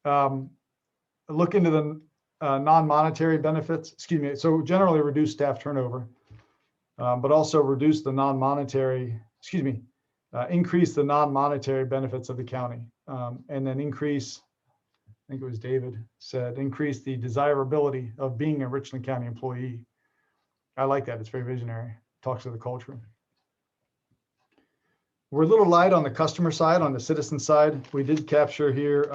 [SPEAKER 3] Look into the non-monetary benefits, so generally reduce staff turnover, but also reduce the non-monetary, increase the non-monetary benefits of the county, and then increase, I think it was David said, increase the desirability of being a Richland County employee. I like that. It's very visionary. Talks to the culture. We're a little light on the customer side, on the citizen side. We did capture here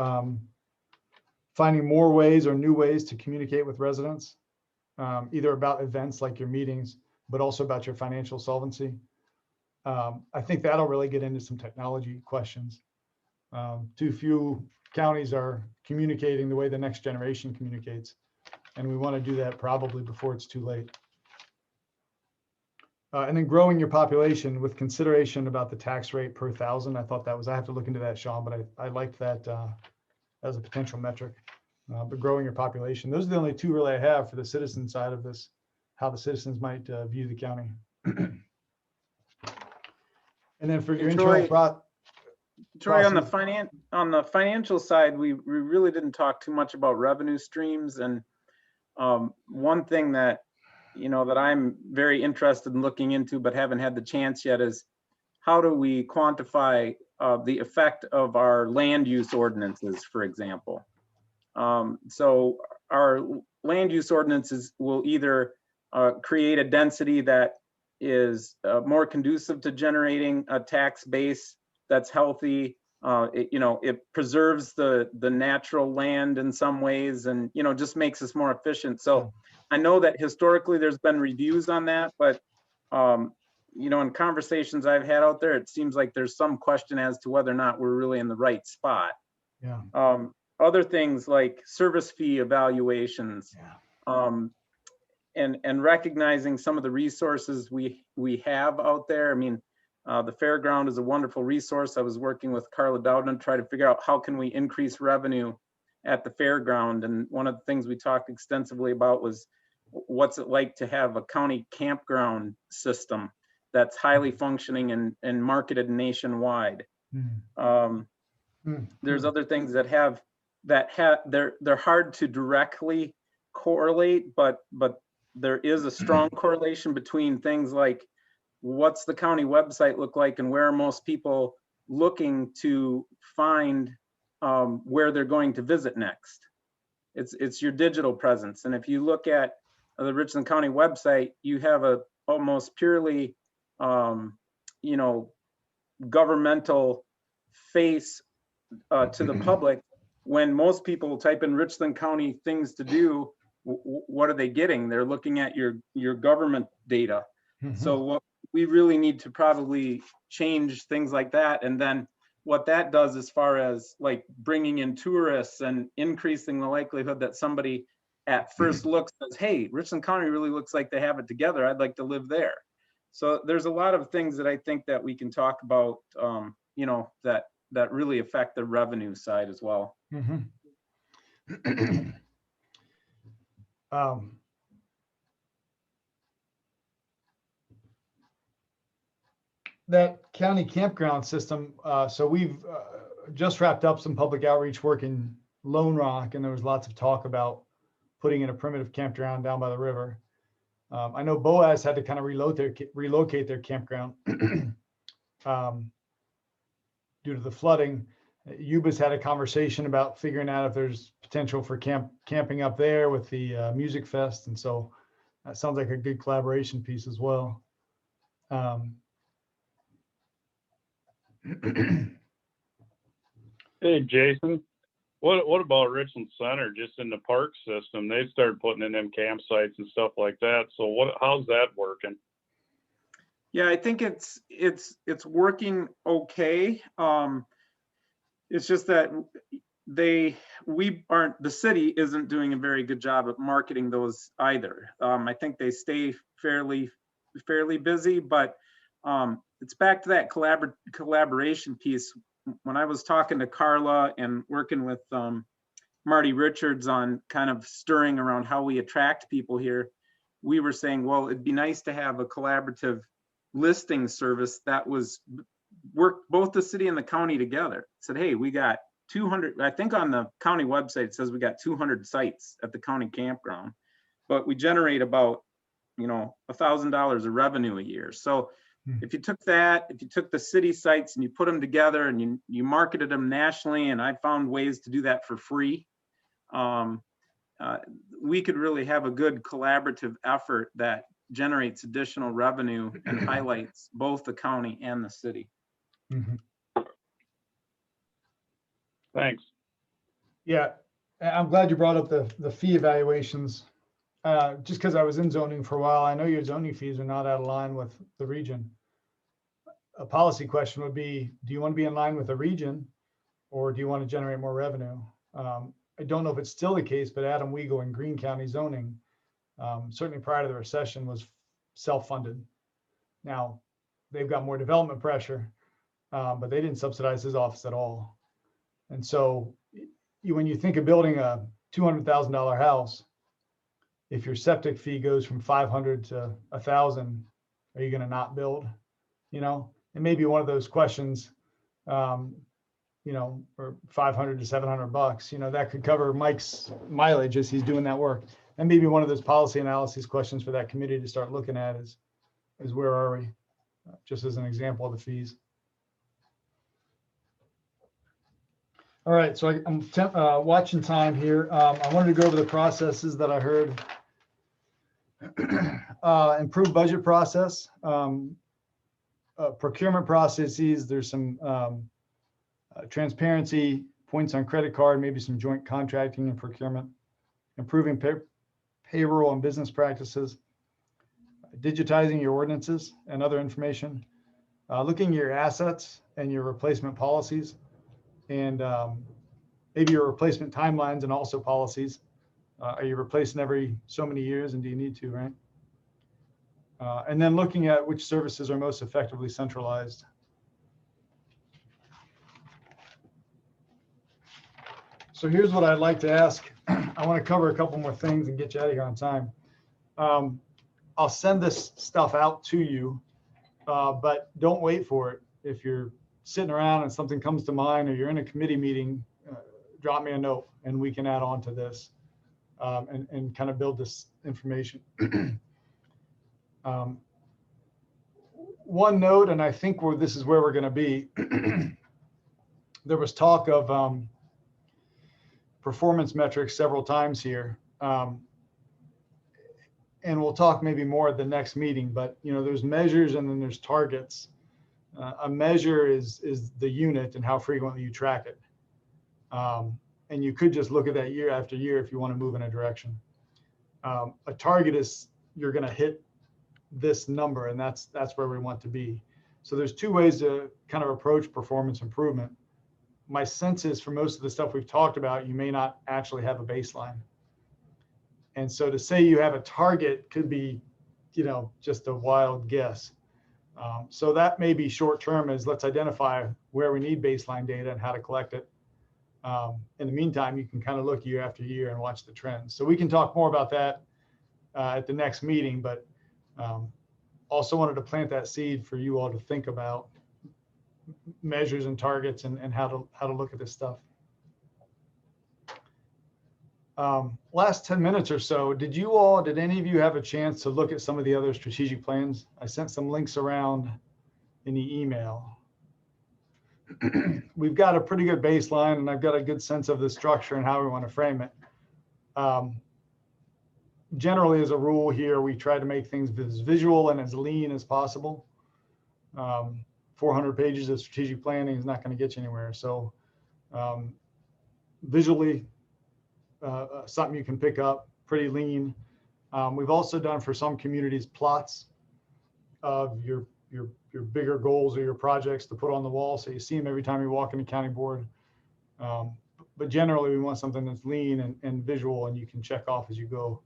[SPEAKER 3] finding more ways or new ways to communicate with residents, either about events like your meetings, but also about your financial solvency. I think that'll really get into some technology questions. Too few counties are communicating the way the next generation communicates, and we want to do that probably before it's too late. And then growing your population with consideration about the tax rate per thousand. I thought that was, I have to look into that, Sean, but I liked that as a potential metric. But growing your population. Those are the only two really I have for the citizen side of this, how the citizens might view the county. And then for your internal thought.
[SPEAKER 2] Troy, on the financial side, we really didn't talk too much about revenue streams. And one thing that, that I'm very interested in looking into, but haven't had the chance yet, is how do we quantify the effect of our land use ordinances, for example. So our land use ordinances will either create a density that is more conducive to generating a tax base that's healthy. It preserves the natural land in some ways, and just makes us more efficient. So I know that historically there's been reviews on that, but you know, in conversations I've had out there, it seems like there's some question as to whether or not we're really in the right spot.
[SPEAKER 3] Yeah.
[SPEAKER 2] Other things like service fee evaluations, and recognizing some of the resources we have out there. I mean, the fairground is a wonderful resource. I was working with Carla Dowden to try to figure out how can we increase revenue at the fairground. And one of the things we talked extensively about was what's it like to have a county campground system that's highly functioning and marketed nationwide. There's other things that they're hard to directly correlate, but there is a strong correlation between things like what's the county website look like and where are most people looking to find where they're going to visit next. It's your digital presence. And if you look at the Richland County website, you have a almost purely you know, governmental face to the public. When most people type in Richland County things to do, what are they getting? They're looking at your government data. So what we really need to probably change things like that. And then what that does as far as like bringing in tourists and increasing the likelihood that somebody at first look says, hey, Richland County really looks like they have it together. I'd like to live there. So there's a lot of things that I think that we can talk about, you know, that really affect the revenue side as well.
[SPEAKER 3] That county campground system, so we've just wrapped up some public outreach work in Lone Rock, and there was lots of talk about putting in a primitive campground down by the river. I know Boaz had to kind of relocate their campground due to the flooding. Yuba's had a conversation about figuring out if there's potential for camping up there with the music fest, and so that sounds like a good collaboration piece as well.
[SPEAKER 6] Hey, Jason, what about Richland Center, just in the park system? They started putting in them campsites and stuff like that. So how's that working?
[SPEAKER 2] Yeah, I think it's working okay. It's just that the city isn't doing a very good job at marketing those either. I think they stay fairly busy, but it's back to that collaboration piece. When I was talking to Carla and working with Marty Richards on kind of stirring around how we attract people here, we were saying, well, it'd be nice to have a collaborative listing service that was work both the city and the county together. Said, hey, we got 200, I think on the county website it says we got 200 sites at the county campground, but we generate about, you know, $1,000 of revenue a year. So if you took the city sites and you put them together and you marketed them nationally, and I found ways to do that for free, we could really have a good collaborative effort that generates additional revenue and highlights both the county and the city.
[SPEAKER 6] Thanks.
[SPEAKER 3] Yeah, I'm glad you brought up the fee evaluations. Just because I was in zoning for a while, I know your zoning fees are not out of line with the region. A policy question would be, do you want to be in line with the region, or do you want to generate more revenue? I don't know if it's still the case, but Adam Weigel in Greene County zoning, certainly prior to the recession, was self-funded. Now, they've got more development pressure, but they didn't subsidize his office at all. And so when you think of building a $200,000 house, if your septic fee goes from $500 to $1,000, are you going to not build? You know, it may be one of those questions, you know, or $500 to $700, you know, that could cover Mike's mileage as he's doing that work. And maybe one of those policy analysis questions for that committee to start looking at is where are we? Just as an example of the fees. All right, so I'm watching time here. I wanted to go over the processes that I heard. Improved budget process, procurement processes. There's some transparency, points on credit card, maybe some joint contracting and procurement, improving payroll and business practices, digitizing your ordinances and other information, looking at your assets and your replacement policies, and maybe your replacement timelines and also policies. Are you replacing every so many years, and do you need to, right? And then looking at which services are most effectively centralized. So here's what I'd like to ask. I want to cover a couple more things and get you out of here on time. I'll send this stuff out to you, but don't wait for it. If you're sitting around and something comes to mind, or you're in a committee meeting, drop me a note and we can add on to this and kind of build this information. One note, and I think this is where we're going to be. There was talk of performance metrics several times here. And we'll talk maybe more at the next meeting, but there's measures and then there's targets. A measure is the unit and how frequently you track it. And you could just look at that year after year if you want to move in a direction. A target is you're going to hit this number, and that's where we want to be. So there's two ways to kind of approach performance improvement. My sense is for most of the stuff we've talked about, you may not actually have a baseline. And so to say you have a target could be, just a wild guess. So that may be short term, is let's identify where we need baseline data and how to collect it. In the meantime, you can kind of look year after year and watch the trends. So we can talk more about that at the next meeting, but also wanted to plant that seed for you all to think about measures and targets and how to look at this stuff. Last 10 minutes or so, did any of you have a chance to look at some of the other strategic plans? I sent some links around in the email. We've got a pretty good baseline, and I've got a good sense of the structure and how we want to frame it. Generally, as a rule here, we try to make things as visual and as lean as possible. 400 pages of strategic planning is not going to get you anywhere. So visually, something you can pick up, pretty lean. We've also done for some communities plots of your bigger goals or your projects to put on the wall, so you see them every time you walk into county board. But generally, we want something that's lean and visual, and you can check off as you go.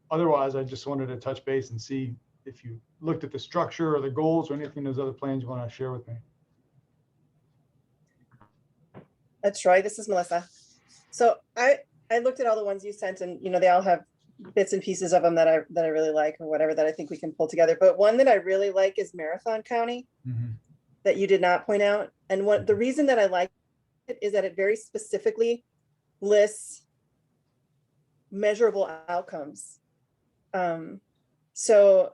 [SPEAKER 3] Otherwise, I just wanted to touch base and see if you looked at the structure or the goals or anything, those other plans you want to share with me.
[SPEAKER 16] Troy, this is Melissa. So I looked at all the ones you sent, and they all have bits and pieces of them that I really like, or whatever, that I think we can pull together. But one that I really like is Marathon County, that you did not point out. And the reason that I like it is that it very specifically lists measurable outcomes. So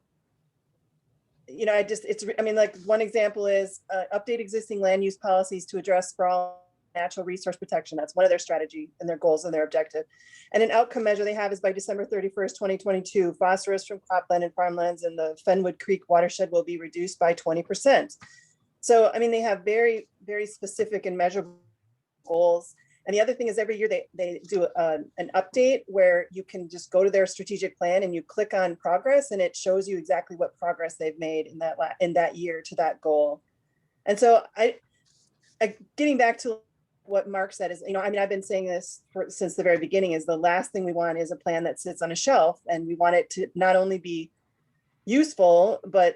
[SPEAKER 16] like one example is update existing land use policies to address sprawl, natural resource protection. That's one of their strategy and their goals and their objective. And an outcome measure they have is by December 31st, 2022, phosphorus from cropland and farmlands in the Fenwood Creek watershed will be reduced by 20%. So, they have very, very specific and measurable goals. And the other thing is every year they do an update where you can just go to their strategic plan and you click on progress, and it shows you exactly what progress they've made in that year to that goal. And so getting back to what Mark said is, I've been saying this since the very beginning, is the last thing we want is a plan that sits on a shelf, and we want it to not only be useful, but,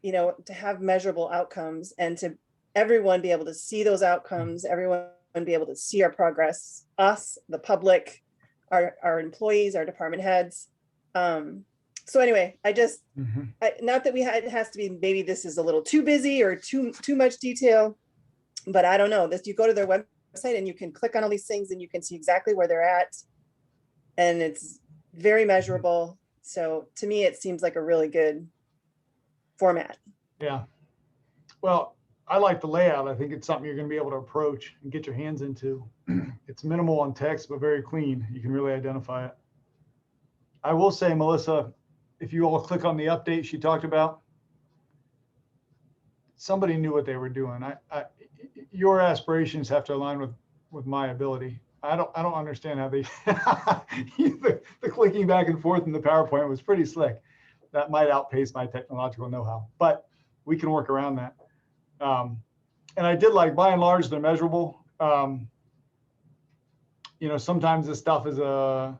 [SPEAKER 16] to have measurable outcomes, and to everyone be able to see those outcomes, everyone be able to see our progress, us, the public, our employees, our department heads. So anyway, not that it has to be, maybe this is a little too busy or too much detail, but I don't know. This, you go to their website and you can click on all these things and you can see exactly where they're at, and it's very measurable. So to me, it seems like a really good format.
[SPEAKER 3] Yeah. Well, I like the layout. I think it's something you're going to be able to approach and get your hands into. It's minimal on text, but very clean. You can really identify it. I will say, Melissa, if you all click on the update she talked about, somebody knew what they were doing. Your aspirations have to align with my ability. I don't understand how they the clicking back and forth in the PowerPoint was pretty slick. that might outpace my technological know-how, but we can work around that. And I did like, by and large, they're measurable. You know, sometimes this stuff is a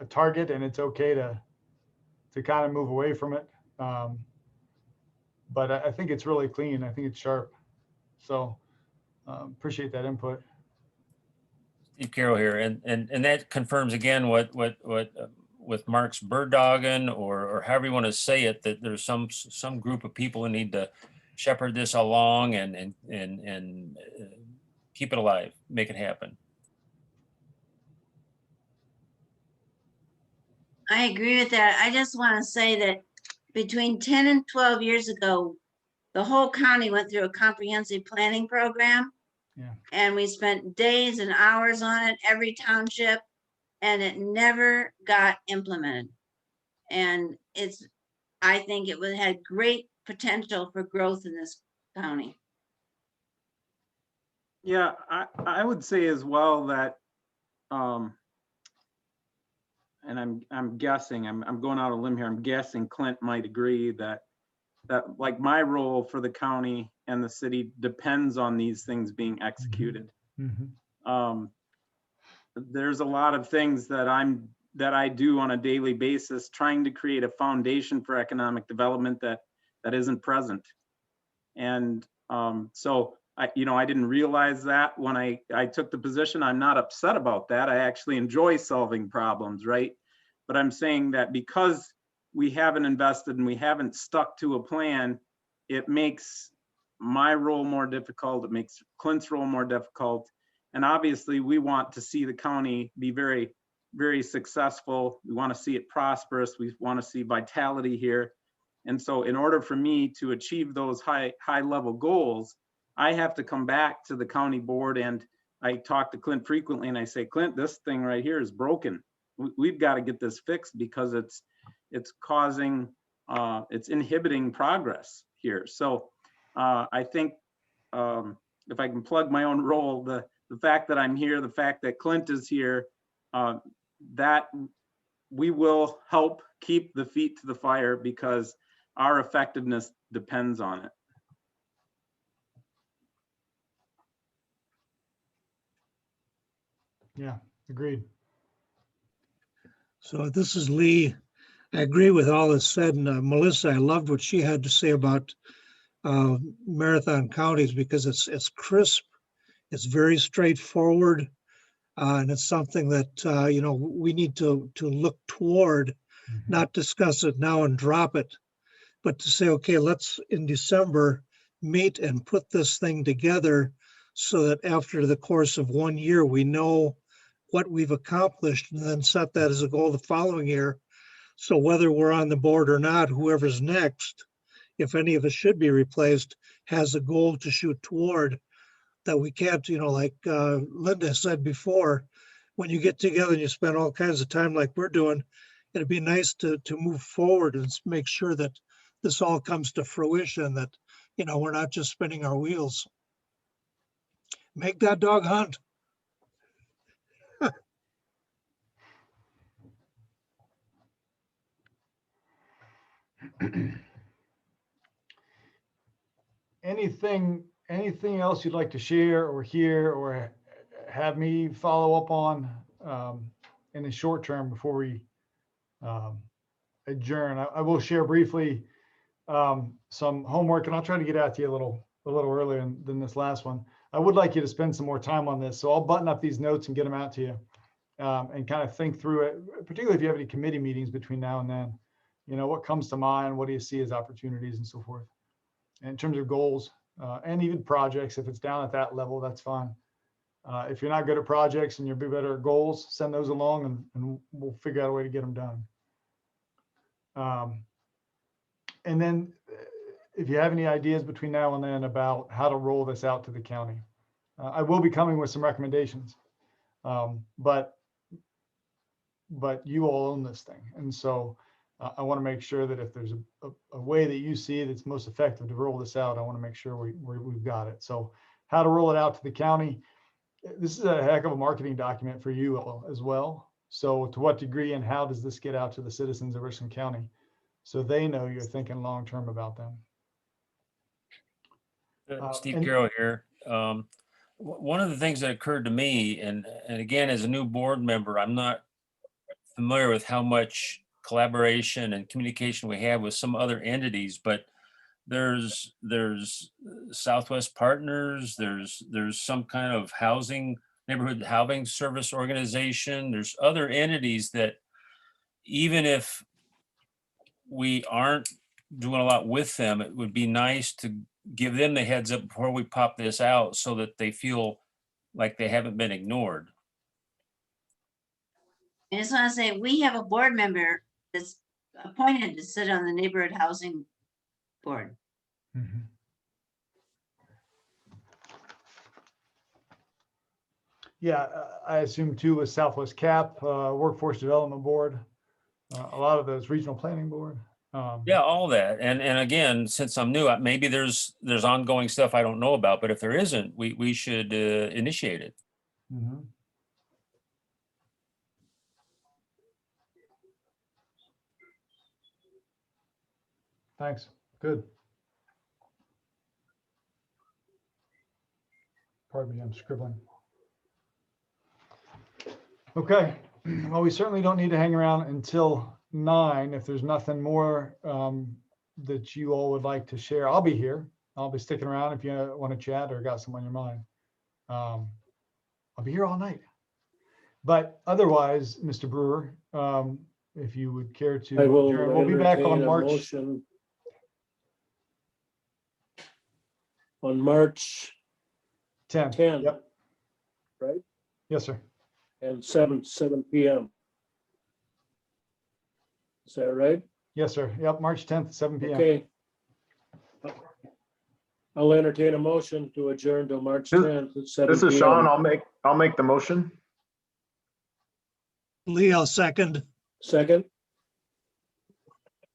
[SPEAKER 3] target, and it's okay to kind of move away from it. But I think it's really clean. I think it's sharp. So appreciate that input.
[SPEAKER 11] Steve Carroll here, and that confirms again what with Mark's bird dogging, or however you want to say it, that there's some group of people who need to shepherd this along and keep it alive, make it happen.
[SPEAKER 12] I agree with that. I just want to say that between 10 and 12 years ago, the whole county went through a comprehensive planning program.
[SPEAKER 3] Yeah.
[SPEAKER 12] And we spent days and hours on it, every township, and it never got implemented. And I think it had great potential for growth in this county.
[SPEAKER 2] Yeah, I would say as well that, and I'm guessing, I'm going out on a limb here, I'm guessing Clint might agree that like my role for the county and the city depends on these things being executed.
[SPEAKER 3] Mm-hmm.
[SPEAKER 2] There's a lot of things that I do on a daily basis, trying to create a foundation for economic development that isn't present. And so I didn't realize that when I took the position. I'm not upset about that. I actually enjoy solving problems, right? But I'm saying that because we haven't invested and we haven't stuck to a plan, it makes my role more difficult. It makes Clint's role more difficult. And obviously we want to see the county be very, very successful. We want to see it prosperous. We want to see vitality here. And so in order for me to achieve those high level goals, I have to come back to the county board, and I talk to Clint frequently and I say, Clint, this thing right here is broken. We've got to get this fixed because it's causing, it's inhibiting progress here. So I think if I can plug my own role, the fact that I'm here, the fact that Clint is here, that we will help keep the feet to the fire because our effectiveness depends on it.
[SPEAKER 3] Yeah, agreed.
[SPEAKER 9] So this is Lee. I agree with all that's said. And Melissa, I loved what she had to say about marathon counties because it's crisp, it's very straightforward, and it's something that we need to look toward, not discuss it now and drop it, but to say, okay, let's in December meet and put this thing together so that after the course of 1 year, we know what we've accomplished and then set that as a goal the following year. So whether we're on the board or not, whoever's next, if any of us should be replaced, has a goal to shoot toward, that we can't, like Linda said before, when you get together and you spend all kinds of time like we're doing, it'd be nice to move forward and make sure that this all comes to fruition, that, we're not just spinning our wheels. Make that dog hunt.
[SPEAKER 3] Anything else you'd like to share or hear or have me follow up on in the short term before we adjourn? I will share briefly some homework, and I'll try to get out to you a little earlier than this last one. I would like you to spend some more time on this, so I'll button up these notes and get them out to you and kind of think through it, particularly if you have any committee meetings between now and then. What comes to mind? What do you see as opportunities and so forth? And in terms of goals and even projects, if it's down at that level, that's fine. If you're not good at projects and you'll be better at goals, send those along and we'll figure out a way to get them done. And then if you have any ideas between now and then about how to roll this out to the county, I will be coming with some recommendations, but you all own this thing. And so I want to make sure that if there's a way that you see that's most effective to roll this out, I want to make sure we've got it. So how to roll it out to the county. This is a heck of a marketing document for you all as well. So to what degree and how does this get out to the citizens of Richland County? so they know you're thinking long-term about them.
[SPEAKER 11] Steve
[SPEAKER 3] and-
[SPEAKER 11] Carroll here. One of the things that occurred to me, and again, as a new board member, I'm not familiar with how much collaboration and communication we have with some other entities, but there's Southwest Partners, there's some kind of neighborhood housing service organization. There's other entities that even if we aren't doing a lot with them, it would be nice to give them the heads up before we pop this out so that they feel like they haven't been ignored.
[SPEAKER 12] I just want to say, we have a board member that's appointed to sit on the neighborhood housing board.
[SPEAKER 3] Mhm. Yeah, I assume too with Southwest CAP, Workforce Development Board, a lot of those regional planning board.
[SPEAKER 11] Yeah, all that. And again, since I'm new, maybe there's ongoing stuff I don't know about, but if there isn't, we should initiate it.
[SPEAKER 3] Mhm. Thanks. Good. Pardon me, I'm scribbling. Okay, well, we certainly don't need to hang around until 9. If there's nothing more that you all would like to share, I'll be here. I'll be sticking around if you want to chat or got something on your mind. I'll be here all night. But otherwise, Mr. Brewer, if you would care to,
[SPEAKER 7] I will
[SPEAKER 3] adjourn. We'll be back
[SPEAKER 7] entertain
[SPEAKER 3] on
[SPEAKER 7] a
[SPEAKER 3] March.
[SPEAKER 7] motion on March
[SPEAKER 3] 10.
[SPEAKER 7] 10,
[SPEAKER 3] Yep.
[SPEAKER 7] right?
[SPEAKER 3] Yes, sir.
[SPEAKER 7] And 7 p.m. Is that right?
[SPEAKER 3] Yes, sir. Yep, March 10th, 7 p.m.
[SPEAKER 7] Okay. I'll entertain a motion to adjourn till March
[SPEAKER 10] This-
[SPEAKER 7] 10th at 7
[SPEAKER 10] This is
[SPEAKER 7] p.m.
[SPEAKER 10] Sean. I'll make the motion.
[SPEAKER 9] Lee, I'll second.
[SPEAKER 7] Second?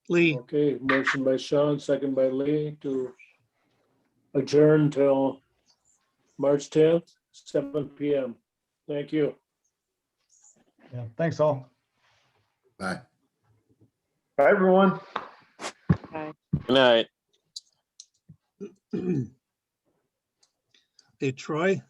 [SPEAKER 9] Lee,
[SPEAKER 7] Okay, motion by Sean, second by Lee to adjourn till March 10th, 7 p.m. Thank you.
[SPEAKER 3] Yeah, thanks all.
[SPEAKER 14] Bye.
[SPEAKER 10] Bye, everyone.
[SPEAKER 13] Good night.
[SPEAKER 9] hey, Troy.